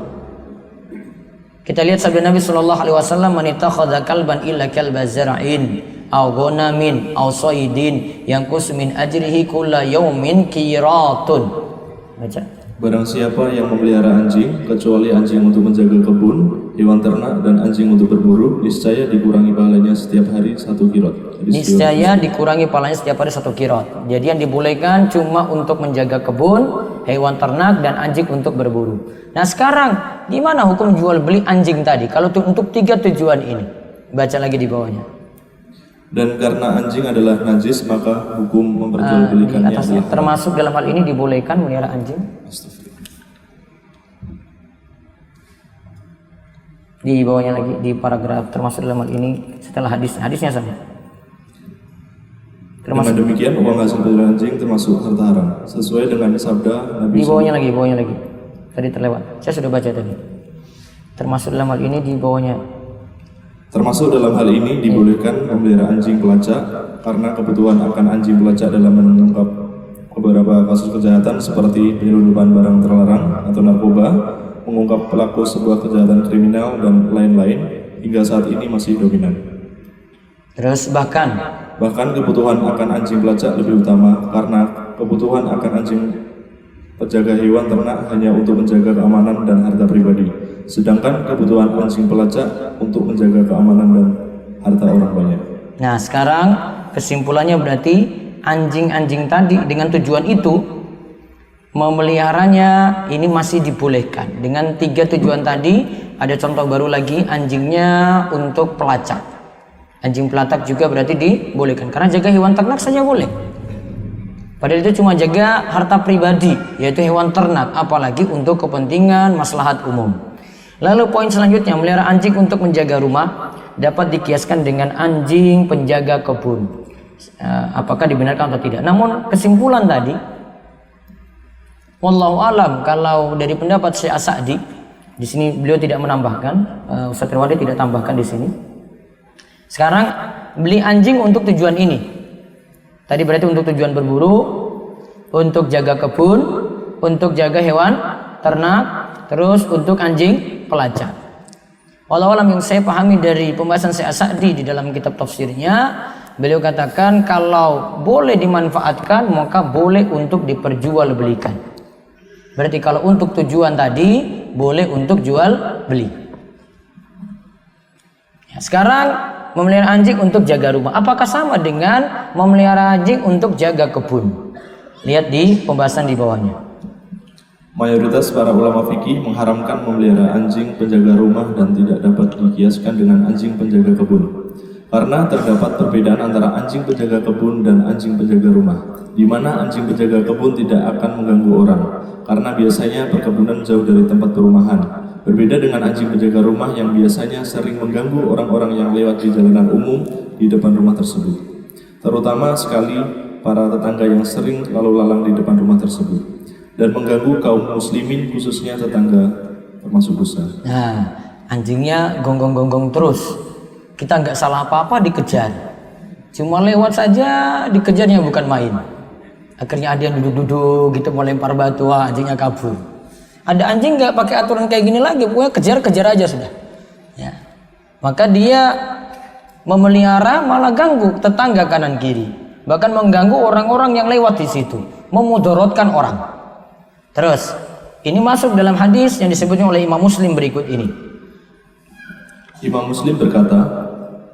Kita lihat sabda Nabi Shallallahu Alaihi Wasallam, "Man ittakhadha kalban illa kalba zar'in, aw ghanamin, aw saydin, yanqus min ajrihi kulla yawmin qiratun." Baca. Barang siapa yang memelihara anjing kecuali anjing untuk menjaga kebun, hewan ternak, dan anjing untuk berburu, niscaya dikurangi pahalanya setiap hari 1 kirot. Niscaya dikurangi pahalanya setiap hari 1 kirot. Jadi yang dibolehkan cuma untuk menjaga kebun, hewan ternak, dan anjing untuk berburu. Nah sekarang gimana hukum jual beli anjing tadi kalau untuk 3 tujuan ini? Baca lagi di bawahnya. Dan karena anjing adalah najis, maka hukum memperjualbelikannya adalah termasuk dalam hal ini dibolehkan melihara anjing. Di bawahnya lagi di paragraf termasuk dalam hal ini setelah hadisnya sama. Dengan demikian uang hasil peliharaan anjing termasuk harta haram sesuai dengan sabda Nabi. Di bawahnya lagi. Tadi terlewat. Saya sudah baca tadi. Termasuk dalam hal ini di bawahnya. Termasuk dalam hal ini dibolehkan memelihara anjing pelacak karena kebutuhan akan anjing pelacak dalam mengungkap beberapa kasus kejahatan seperti penyelundupan barang terlarang atau narkoba, mengungkap pelaku sebuah kejahatan kriminal, dan lain-lain, hingga saat ini masih dominan. Terus bahkan kebutuhan akan anjing pelacak lebih utama karena kebutuhan akan anjing penjaga hewan ternak hanya untuk menjaga keamanan dan harta pribadi, sedangkan kebutuhan anjing pelacak untuk menjaga keamanan dan harta orang banyak. Nah sekarang kesimpulannya berarti anjing-anjing tadi dengan tujuan itu memeliharanya ini masih dibolehkan. Dengan 3 tujuan tadi, ada contoh baru lagi, anjingnya untuk pelacak. Anjing pelacak juga berarti dibolehkan karena jaga hewan ternak saja boleh. Padahal itu cuma jaga harta pribadi, yaitu hewan ternak, apalagi untuk kepentingan maslahat umum. Lalu poin selanjutnya, melihara anjing untuk menjaga rumah dapat dikiaskan dengan anjing penjaga kebun. Apakah dibenarkan atau tidak? Namun kesimpulan tadi, wallahu alam, kalau dari pendapat Syekh As-Sa'di, di sini beliau tidak menambahkan, Ustaz Irwandi tidak tambahkan di sini. Sekarang beli anjing untuk tujuan ini. Tadi berarti untuk tujuan berburu, untuk jaga kebun, untuk jaga hewan ternak, terus untuk anjing pelacak. Walau alam yang saya pahami dari pembahasan Syekh As-Sa'di di dalam kitab tafsirnya, beliau katakan kalau boleh dimanfaatkan maka boleh untuk diperjualbelikan. Berarti kalau untuk tujuan tadi boleh untuk jual beli. Ya, sekarang memelihara anjing untuk jaga rumah, apakah sama dengan memelihara anjing untuk jaga kebun? Lihat di pembahasan di bawahnya. Mayoritas para ulama fikih mengharamkan memelihara anjing penjaga rumah dan tidak dapat dikiaskan dengan anjing penjaga kebun. Karena terdapat perbedaan antara anjing penjaga kebun dan anjing penjaga rumah, di mana anjing penjaga kebun tidak akan mengganggu orang, karena biasanya perkebunan jauh dari tempat perumahan. Berbeda dengan anjing penjaga rumah yang biasanya sering mengganggu orang-orang yang lewat di jalanan umum di depan rumah tersebut. Terutama sekali para tetangga yang sering lalu lalang di depan rumah tersebut dan mengganggu kaum muslimin khususnya tetangga termasuk dosa. Nah, anjingnya gonggong-gonggong terus. Kita nggak salah apa-apa dikejar. Cuma lewat saja dikejarnya bukan main. Akhirnya ada yang duduk-duduk gitu mau lempar batu, anjingnya kabur. Ada anjing nggak pakai aturan kayak gini lagi, pokoknya kejar-kejar aja sudah. Ya. Maka dia memelihara malah ganggu tetangga kanan kiri. Bahkan mengganggu orang-orang yang lewat di situ, memudaratkan orang. Terus, ini masuk dalam hadis yang disebutnya oleh Imam Muslim berikut ini. Imam Muslim berkata,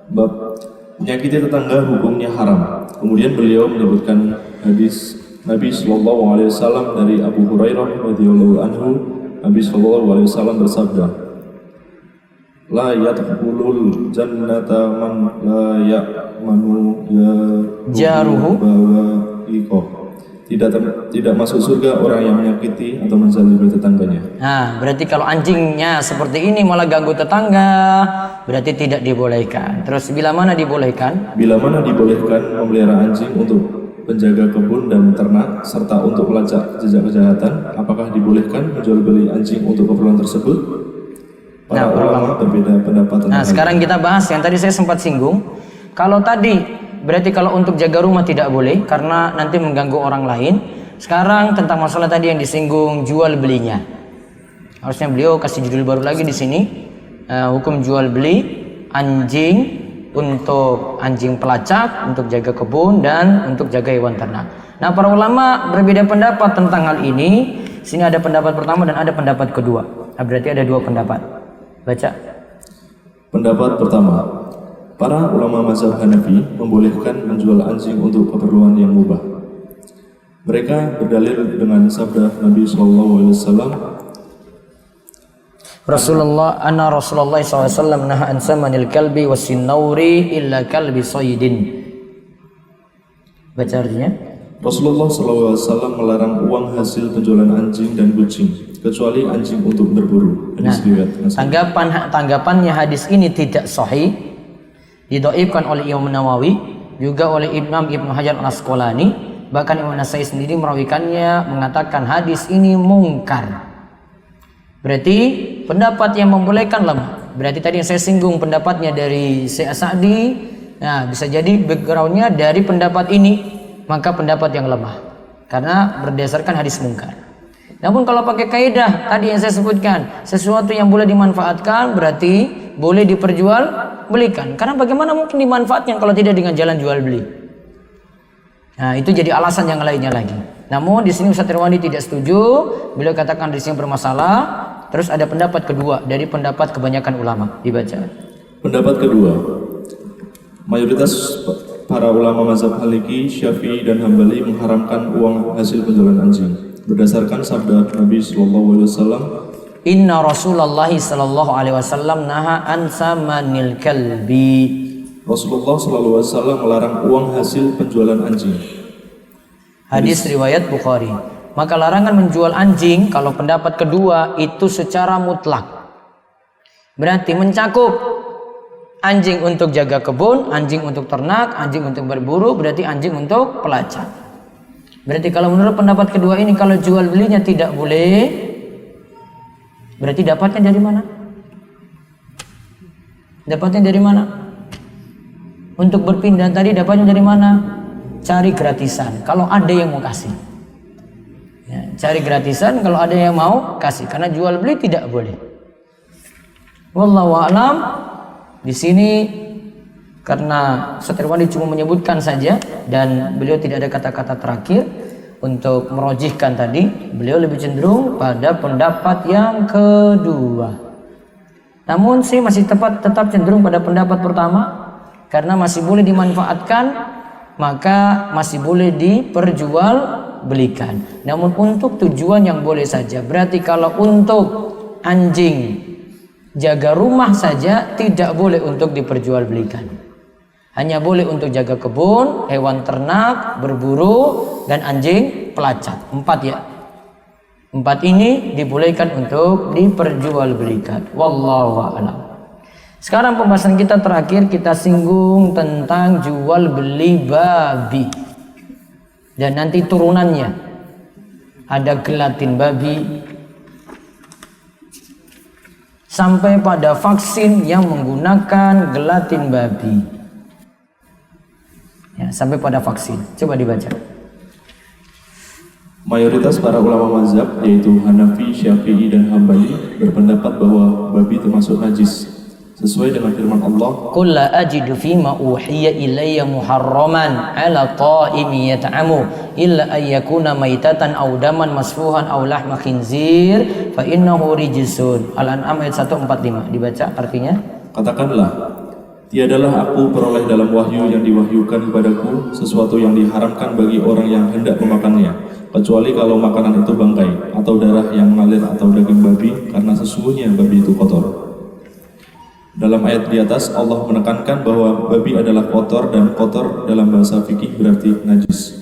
bab menyakiti tetangga hukumnya haram. Kemudian beliau menyebutkan hadis Nabi Shallallahu Alaihi Wasallam dari Abu Hurairah radhiyallahu anhu. Nabi Shallallahu Alaihi Wasallam bersabda, la yadkhulul jannata man la ya'manu jaruhu bawa'iqah. Tidak masuk surga orang yang menyakiti atau menzalimi tetangganya. Nah, berarti kalau anjingnya seperti ini malah ganggu tetangga, berarti tidak dibolehkan. Terus bila mana dibolehkan? Bila mana dibolehkan memelihara anjing untuk penjaga kebun dan ternak serta untuk melacak jejak kejahatan, apakah dibolehkan menjual beli anjing untuk keperluan tersebut? Para ulama berbeda pendapat tentang. Nah, sekarang kita bahas yang tadi saya sempat singgung. Kalau tadi berarti kalau untuk jaga rumah tidak boleh karena nanti mengganggu orang lain. Sekarang tentang masalah tadi yang disinggung jual belinya. Harusnya beliau kasih judul baru lagi di sini. Hukum jual beli anjing untuk anjing pelacak, untuk jaga kebun dan untuk jaga hewan ternak. Nah, para ulama berbeda pendapat tentang hal ini. Sini ada pendapat pertama dan ada pendapat kedua. Nah, berarti ada dua pendapat. Baca. Pendapat pertama, para ulama mazhab Hanafi membolehkan menjual anjing untuk keperluan yang mubah. Mereka berdalil dengan sabda Nabi SAW, Rasulullah SAW naha an samanil kalbi wasinnauri illa kalbi saydin. Baca artinya. Rasulullah SAW melarang uang hasil penjualan anjing dan kucing kecuali anjing untuk berburu. Nah, tanggapannya hadis ini tidak sahih, didhaifkan oleh Imam Nawawi, juga oleh Imam Ibnu Hajar Al-Asqalani, bahkan Imam Nasai sendiri merawikannya mengatakan hadis ini mungkar. Berarti pendapat yang membolehkan lemah. Berarti tadi yang saya singgung pendapatnya dari Syekh As-Sa'di, nah bisa jadi backgroundnya dari pendapat ini, maka pendapat yang lemah karena berdasarkan hadis mungkar. Namun kalau pakai kaidah tadi yang saya sebutkan, sesuatu yang boleh dimanfaatkan berarti boleh diperjualbelikan. Karena bagaimana mungkin dimanfaatkan kalau tidak dengan jalan jual beli? Nah, itu jadi alasan yang lainnya lagi. Namun di sini Ustaz Irwandi tidak setuju. Beliau katakan di sini bermasalah. Terus ada pendapat kedua dari pendapat kebanyakan ulama. Dibaca. Pendapat kedua, mayoritas para ulama mazhab Maliki, Syafi'i dan Hambali mengharamkan uang hasil penjualan anjing berdasarkan sabda Nabi SAW. Inna Rasulullah sallallahu alaihi wasallam naha an samanil kalbi. Rasulullah SAW melarang uang hasil penjualan anjing. Hadis riwayat Bukhari. Maka larangan menjual anjing kalau pendapat kedua itu secara mutlak. Berarti mencakup anjing untuk jaga kebun, anjing untuk ternak, anjing untuk berburu, berarti anjing untuk pelacak. Berarti kalau menurut pendapat kedua ini kalau jual belinya tidak boleh, berarti dapatnya dari mana? Dapatnya dari mana? Untuk berpindah tadi dapatnya dari mana? Cari gratisan kalau ada yang mau kasih. Ya, cari gratisan kalau ada yang mau kasih, karena jual beli tidak boleh. Wallahu a'lam. Di sini karena Ustaz Irwandi cuma menyebutkan saja dan beliau tidak ada kata-kata terakhir untuk merojihkan tadi, beliau lebih cenderung pada pendapat yang kedua. Namun saya masih tetap cenderung pada pendapat pertama, karena masih boleh dimanfaatkan, maka masih boleh diperjualbelikan. Namun untuk tujuan yang boleh saja. Berarti kalau untuk anjing jaga rumah saja tidak boleh untuk diperjualbelikan. Hanya boleh untuk jaga kebun, hewan ternak, berburu, dan anjing pelacak. 4 ya. 4 ini dibolehkan untuk diperjualbelikan. Wallahu a'lam. Sekarang pembahasan kita terakhir, kita singgung tentang jual beli babi. Dan nanti turunannya ada gelatin babi sampai pada vaksin yang menggunakan gelatin babi. Ya, sampai pada vaksin. Coba dibaca. Mayoritas para ulama mazhab yaitu Hanafi, Syafi'i, dan Hambali berpendapat bahwa babi termasuk najis sesuai dengan firman Allah, Qul la ajidu fima uhiya ilayya muharraman ala ta'imi yat'amu illa ayyakuna maitatan aw daman masfuhan aw lahma khinzir fa innahu rijsun. Al-An'am ayat 145. Dibaca artinya. katakanlah, tiadalah aku peroleh dalam wahyu yang diwahyukan kepadaku sesuatu yang diharamkan bagi orang yang hendak memakannya, kecuali kalau makanan itu bangkai atau darah yang mengalir atau daging babi, karena sesungguhnya babi itu kotor. Dalam ayat di atas Allah menekankan bahwa babi adalah kotor, dan kotor dalam bahasa fikih berarti najis.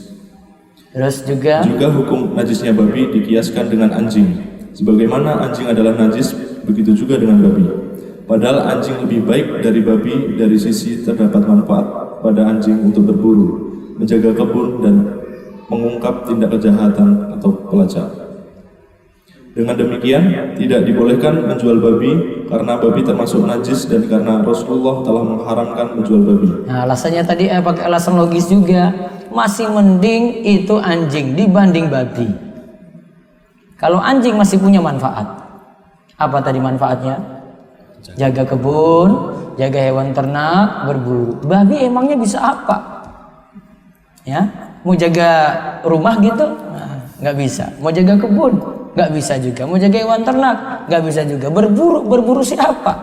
Terus juga hukum najisnya babi dikiaskan dengan anjing. Sebagaimana anjing adalah najis, begitu juga dengan babi. Padahal anjing lebih baik dari babi dari sisi terdapat manfaat pada anjing untuk berburu, menjaga kebun, dan mengungkap tindak kejahatan atau pelacak. Dengan demikian, tidak dibolehkan menjual babi karena babi termasuk najis dan karena Rasulullah telah mengharamkan menjual babi. Nah, alasannya tadi pakai alasan logis juga. Masih mending itu anjing dibanding babi. Kalau anjing masih punya manfaat. Apa tadi manfaatnya? Jaga kebun, jaga hewan ternak, berburu. Babi emangnya bisa apa? Ya, mau jaga rumah gitu? Nah, nggak bisa. Mau jaga kebun? Nggak bisa juga. Mau jaga hewan ternak? Nggak bisa juga. Berburu siapa?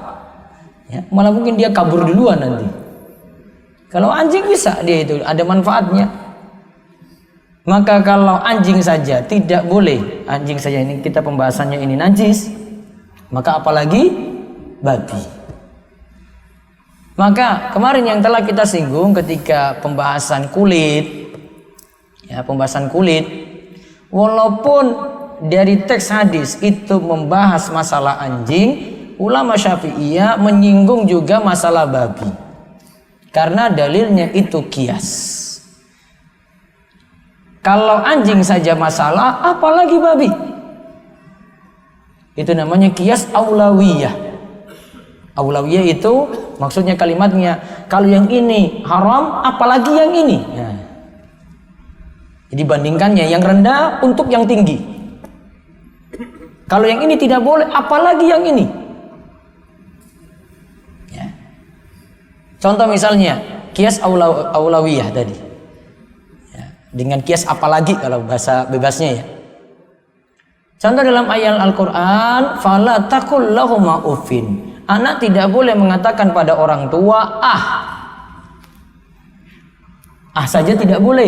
Ya, malah mungkin dia kabur duluan nanti. Kalau anjing bisa, dia itu ada manfaatnya. Maka kalau anjing saja tidak boleh, anjing saja ini kita pembahasannya ini najis, maka apalagi babi. Maka kemarin yang telah kita singgung ketika pembahasan kulit, ya pembahasan kulit, walaupun dari teks hadis itu membahas masalah anjing, ulama Syafi'iyah menyinggung juga masalah babi. Karena dalilnya itu kias. Kalau anjing saja masalah, apalagi babi? Itu namanya kias aulawiyah. Aulawiyah itu maksudnya kalimatnya, kalau yang ini haram, apalagi yang ini. Ya. Jadi bandingkannya yang rendah untuk yang tinggi. Kalau yang ini tidak boleh, apalagi yang ini. Ya. Contoh misalnya kias aulawiyah tadi. Ya. Dengan kias apalagi kalau bahasa bebasnya ya. Contoh dalam ayat Al-Quran, fala taqul lahuma uffin. Anak tidak boleh mengatakan pada orang tua saja tidak boleh.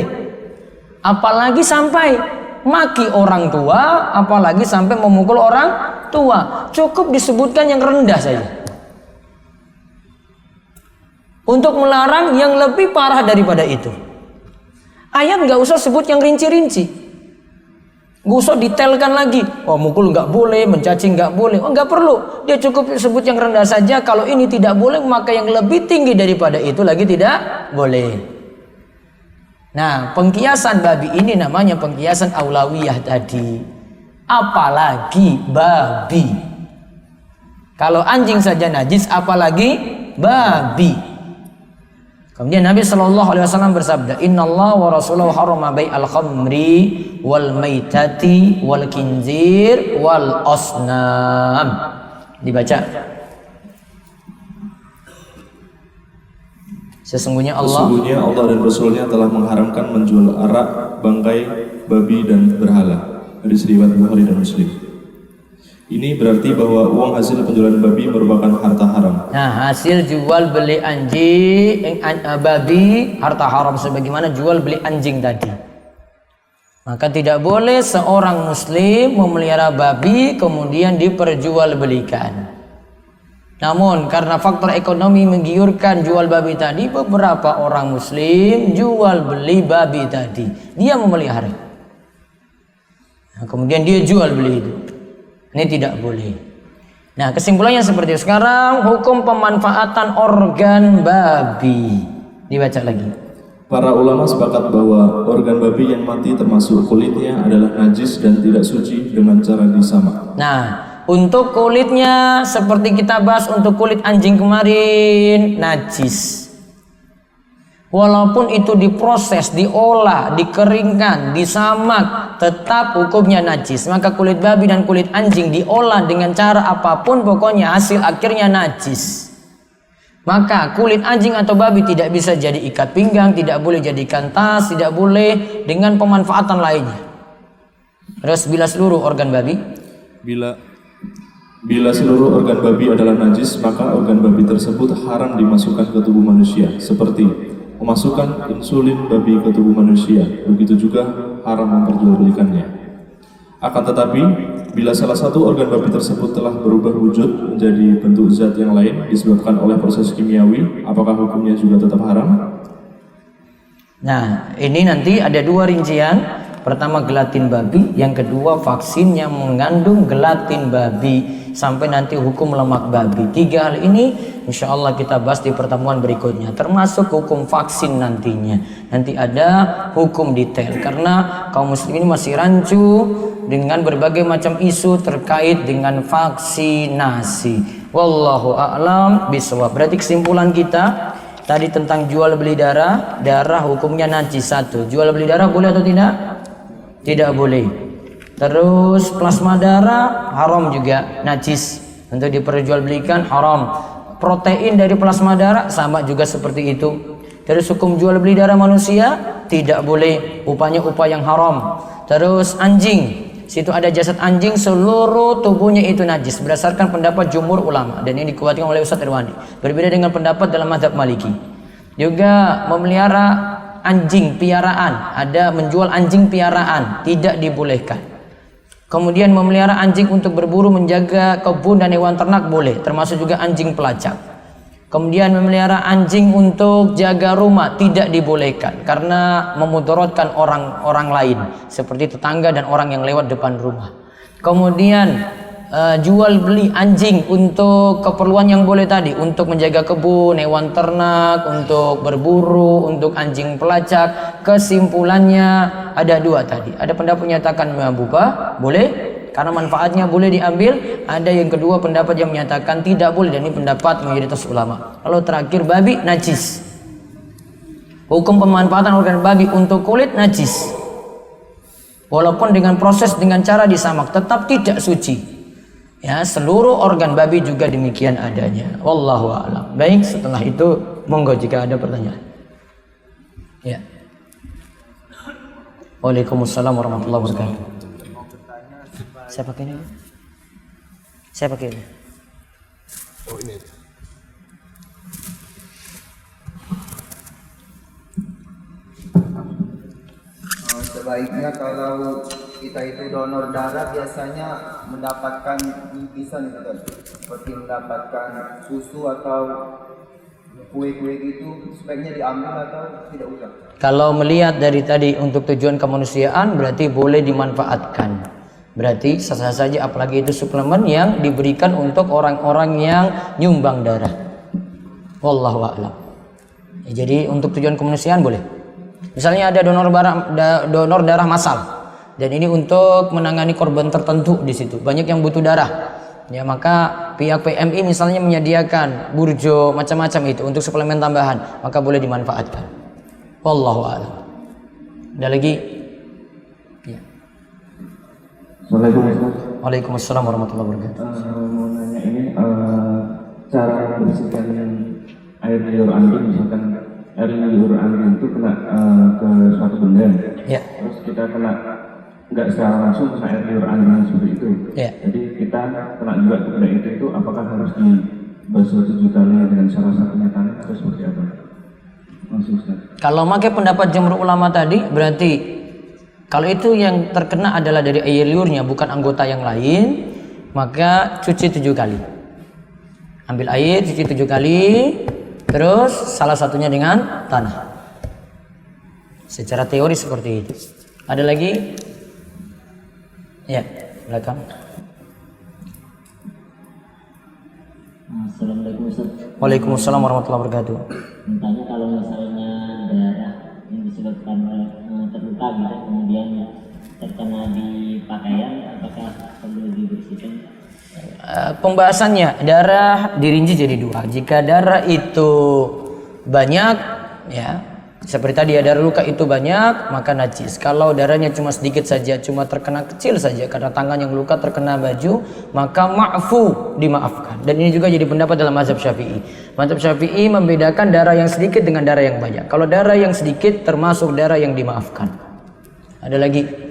Apalagi sampai maki orang tua, apalagi sampai memukul orang tua. Cukup disebutkan yang rendah saja. Untuk melarang yang lebih parah daripada itu. Ayat nggak usah sebut yang rinci-rinci. Nggak usah detailkan lagi. Oh, mukul nggak boleh, mencaci nggak boleh. Oh, nggak perlu. Dia cukup sebut yang rendah saja. Kalau ini tidak boleh, maka yang lebih tinggi daripada itu lagi tidak boleh. Nah, pengkiasan babi ini namanya pengkiasan aulawiyah tadi. Apalagi babi. Kalau anjing saja najis, apalagi babi. Kemudian Nabi SAW bersabda, Inna Allah wa Rasulahu harama bai'al khamri wal maitati wal kinzir wal osnam. Dibaca. Sesungguhnya Allah dan Rasulnya telah mengharamkan menjual arak, bangkai, babi, dan berhala. Hadis riwayat Bukhari dan Muslim. Ini berarti bahwa uang hasil penjualan babi merupakan harta haram. Nah, hasil jual beli anjing, babi, harta haram sebagaimana jual beli anjing tadi. Maka tidak boleh seorang muslim memelihara babi kemudian diperjualbelikan. Namun karena faktor ekonomi menggiurkan jual babi tadi, beberapa orang muslim jual beli babi tadi. Dia memelihara. Nah, kemudian dia jual beli itu. Ini tidak boleh. Nah, kesimpulannya seperti itu. Sekarang hukum pemanfaatan organ babi. Dibaca lagi. Para ulama sepakat bahwa organ babi yang mati termasuk kulitnya adalah najis dan tidak suci dengan cara disamak. Nah, untuk kulitnya seperti kita bahas untuk kulit anjing kemarin, najis. Walaupun itu diproses, diolah, dikeringkan, disamak, tetap hukumnya najis. Maka kulit babi dan kulit anjing diolah dengan cara apapun, pokoknya hasil akhirnya najis. Maka kulit anjing atau babi tidak bisa jadi ikat pinggang, tidak boleh jadikan tas, tidak boleh dengan pemanfaatan lainnya. Terus bila seluruh organ babi, Bila seluruh organ babi adalah najis, maka organ babi tersebut haram dimasukkan ke tubuh manusia, seperti memasukkan insulin babi ke tubuh manusia. Begitu juga haram memperjualbelikannya. Akan tetapi, bila salah satu organ babi tersebut telah berubah wujud menjadi bentuk zat yang lain disebabkan oleh proses kimiawi, apakah hukumnya juga tetap haram? nah ini nanti ada dua rincian. Pertama gelatin babi, yang kedua vaksin yang mengandung gelatin babi, sampai nanti hukum lemak babi. Tiga hal ini insya Allah kita bahas di pertemuan berikutnya, termasuk hukum vaksin nantinya. Nanti ada hukum detail karena kaum muslim ini masih rancu dengan berbagai macam isu terkait dengan vaksinasi. Wallahu a'lam bishawab. Berarti kesimpulan kita tadi tentang jual beli darah, darah hukumnya najis. Satu, jual beli darah boleh atau tidak? Tidak boleh. Terus plasma darah haram juga, najis, untuk diperjualbelikan haram. Protein dari plasma darah sama juga seperti itu. Terus hukum jual beli darah manusia tidak boleh, upahnya upah yang haram. Terus anjing, situ ada jasad anjing, seluruh tubuhnya itu najis berdasarkan pendapat jumhur ulama, dan ini dikuatkan oleh Ustaz Irwandi. Berbeda dengan pendapat dalam mazhab Maliki. Juga memelihara anjing piaraan, ada menjual anjing piaraan, tidak dibolehkan. Kemudian memelihara anjing untuk berburu, menjaga kebun dan hewan ternak boleh, termasuk juga anjing pelacak. Kemudian memelihara anjing untuk jaga rumah tidak dibolehkan karena memudaratkan orang lain seperti tetangga dan orang yang lewat depan rumah. Kemudian jual beli anjing untuk keperluan yang boleh tadi, untuk menjaga kebun, hewan ternak, untuk berburu, untuk anjing pelacak. Kesimpulannya ada dua tadi. Ada pendapat menyatakan mubah, boleh karena manfaatnya boleh diambil. Ada yang kedua pendapat yang menyatakan tidak boleh, dan ini pendapat mayoritas ulama. Lalu terakhir babi najis. Hukum pemanfaatan organ babi untuk kulit najis. Walaupun dengan proses dengan cara disamak tetap tidak suci. Ya, seluruh organ babi juga demikian adanya. Wallahu a'lam. Baik, setelah itu monggo jika ada pertanyaan. Ya. Waalaikumsalam warahmatullahi wabarakatuh. Saya pakai ini. Saya pakai ini. Oh, ini. Sebaiknya kalau kita itu donor darah biasanya mendapatkan bingkisan gitu kan, seperti mendapatkan susu atau kue-kue gitu, sebaiknya diambil atau tidak usah? Kalau melihat dari tadi untuk tujuan kemanusiaan berarti boleh dimanfaatkan. Berarti sah-sah saja, apalagi itu suplemen yang diberikan untuk orang-orang yang nyumbang darah. Wallahu a'lam. Jadi untuk tujuan kemanusiaan boleh. Misalnya ada donor darah massal, dan ini untuk menangani korban tertentu di situ. Banyak yang butuh darah. Ya, maka pihak PMI misalnya menyediakan burjo macam-macam itu untuk suplemen tambahan, maka boleh dimanfaatkan. Wallahu a'lam. Ada lagi? Ya. Assalamualaikum Ustaz. Waalaikumsalam warahmatullahi wabarakatuh. Mau nanya ini cara membersihkan air liur anjing, misalkan air liur angin itu kena ke suatu benda, Ya. terus kita kena nggak secara langsung kena air liur angin seperti itu. Ya. Jadi kita kena juga ke benda itu apakah harus dibasuh 7 kali dengan salah satunya tangan atau seperti apa? Langsung Ustaz. Kalau pakai pendapat jumhur ulama tadi, berarti kalau itu yang terkena adalah dari air liurnya, bukan anggota yang lain, maka cuci 7 kali. Ambil air, cuci 7 kali, terus salah satunya dengan tanah. Secara teori seperti itu. Ada lagi? Ya, belakang. Assalamualaikum Ustaz. Waalaikumsalam warahmatullahi wabarakatuh. Tanya kalau misalnya darah yang disebabkan terluka gitu kemudian terkena di pakaian, apakah perlu dibersihkan? Pembahasannya darah dirinci jadi 2. Jika darah itu banyak, ya seperti tadi ya, darah luka itu banyak maka najis. Kalau darahnya cuma sedikit saja, cuma terkena kecil saja karena tangan yang luka terkena baju, maka ma'fu, dimaafkan. Dan ini juga jadi pendapat dalam mazhab Syafi'i. Mazhab Syafi'i membedakan darah yang sedikit dengan darah yang banyak. Kalau darah yang sedikit termasuk darah yang dimaafkan. Ada lagi?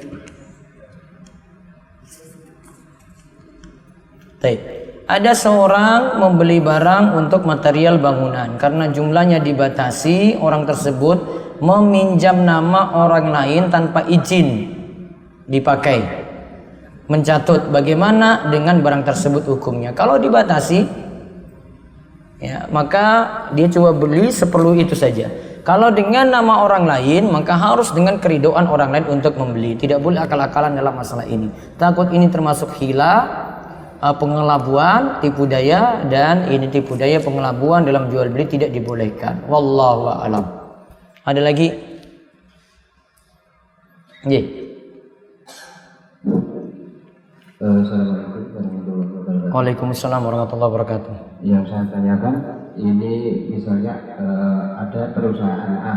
Baik. Ada seorang membeli barang untuk material bangunan karena jumlahnya dibatasi, orang tersebut meminjam nama orang lain tanpa izin dipakai, mencatut. Bagaimana dengan barang tersebut hukumnya? Kalau dibatasi, ya maka dia coba beli seperlu itu saja. Kalau dengan nama orang lain, maka harus dengan keridhaan orang lain untuk membeli. Tidak boleh akal-akalan dalam masalah ini. Takut ini termasuk hila, pengelabuan, tipu daya, dan ini tipu daya pengelabuan dalam jual beli tidak dibolehkan. Wallahu a'lam. Ada lagi? Nggih. Assalamualaikum warahmatullahi wabarakatuh. Waalaikumsalam warahmatullahi wabarakatuh. Yang saya tanyakan ini misalnya ada perusahaan A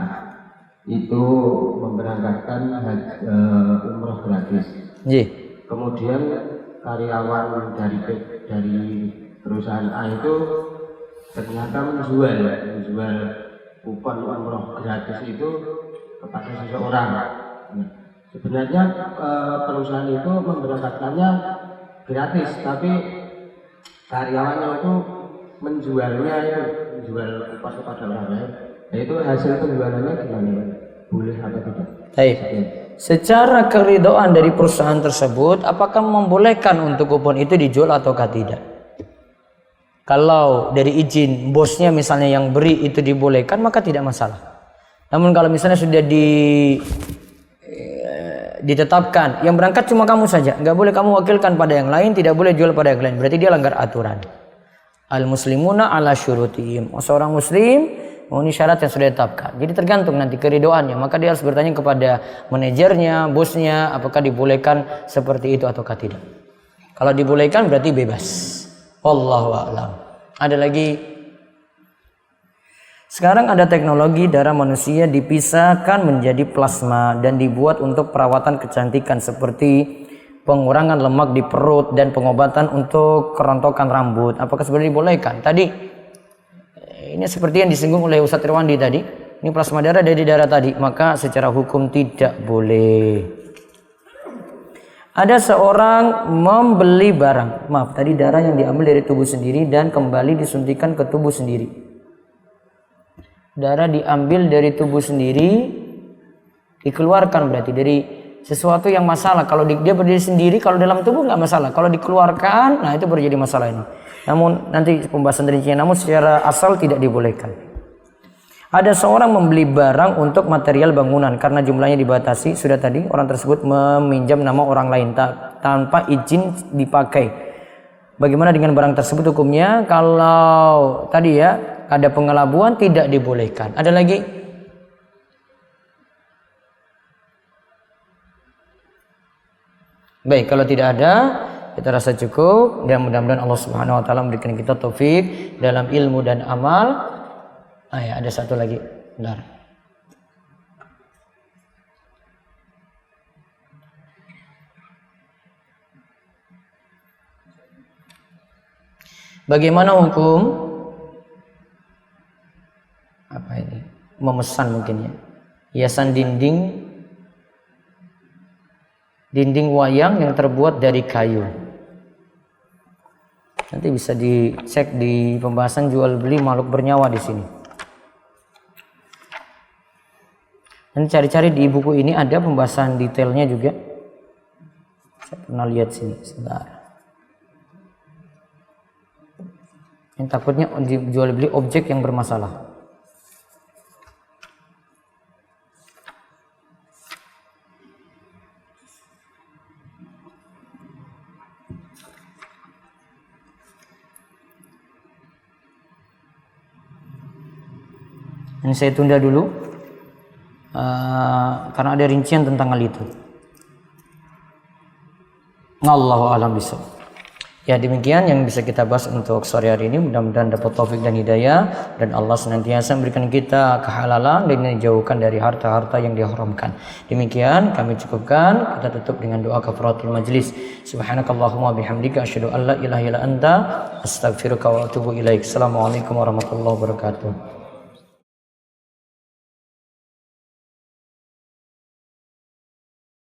itu memberangkatkan umroh gratis. Nggih. Kemudian karyawan dari perusahaan A itu ternyata menjual kupon umroh gratis itu kepada seseorang. Sebenarnya perusahaan itu memberangkatkannya gratis, tapi karyawannya itu menjualnya itu menjual kupon kepada orang lain. Nah, itu hasil penjualannya gimana? Boleh atau tidak? Baik. Secara keridhaan dari perusahaan tersebut, apakah membolehkan untuk kupon itu dijual ataukah tidak? Kalau dari izin bosnya misalnya yang beri itu dibolehkan, maka tidak masalah. Namun kalau misalnya sudah ditetapkan yang berangkat cuma kamu saja, nggak boleh kamu wakilkan pada yang lain, tidak boleh jual pada yang lain, berarti dia langgar aturan. Al muslimuna ala syurutihim. Seorang muslim memenuhi syarat yang sudah ditetapkan. Jadi tergantung nanti keridhoannya, maka dia harus bertanya kepada manajernya, bosnya, apakah dibolehkan seperti itu ataukah tidak. Kalau dibolehkan berarti bebas. Wallahu a'lam. Ada lagi? Sekarang ada teknologi darah manusia dipisahkan menjadi plasma dan dibuat untuk perawatan kecantikan seperti pengurangan lemak di perut dan pengobatan untuk kerontokan rambut. Apakah sebenarnya dibolehkan? Tadi ini seperti yang disinggung oleh Ustadz Irwandi tadi. Ini plasma darah dari darah tadi, maka secara hukum tidak boleh. Ada seorang membeli barang, maaf tadi darah yang diambil dari tubuh sendiri dan kembali disuntikan ke tubuh sendiri. Darah diambil dari tubuh sendiri, dikeluarkan berarti dari sesuatu yang masalah. Kalau dia berdiri sendiri, kalau dalam tubuh nggak masalah. Kalau dikeluarkan, nah itu baru jadi masalah ini. Namun nanti pembahasan rincinya, namun secara asal tidak dibolehkan. Ada seorang membeli barang untuk material bangunan karena jumlahnya dibatasi. Sudah tadi orang tersebut meminjam nama orang lain tanpa izin dipakai. Bagaimana dengan barang tersebut hukumnya? Kalau tadi ya ada pengelabuan tidak dibolehkan. Ada lagi? Baik, kalau tidak ada, kita rasa cukup dan mudah-mudahan Allah Subhanahu wa taala memberikan kita taufik dalam ilmu dan amal. Ya, ada satu lagi. Bentar. Bagaimana hukum apa ini? memesan mungkin ya. Hiasan dinding wayang yang terbuat dari kayu. Nanti bisa dicek di pembahasan jual beli makhluk bernyawa di sini. Dan cari-cari di buku ini ada pembahasan detailnya juga. Saya pernah lihat sini, sebentar. Yang takutnya jual beli objek yang bermasalah. Ini saya tunda dulu karena ada rincian tentang hal itu. Allahu a'lam bishawab. Ya, demikian yang bisa kita bahas untuk sore hari ini. Mudah-mudahan dapat taufik dan hidayah, dan Allah senantiasa memberikan kita kehalalan dan dijauhkan dari harta-harta yang diharamkan. Demikian kami cukupkan. Kita tutup dengan doa kafaratul majlis. Subhanakallahumma bihamdika asyhadu an la ilaha illa anta astaghfiruka wa atubu ilaik. Assalamualaikum warahmatullahi wabarakatuh.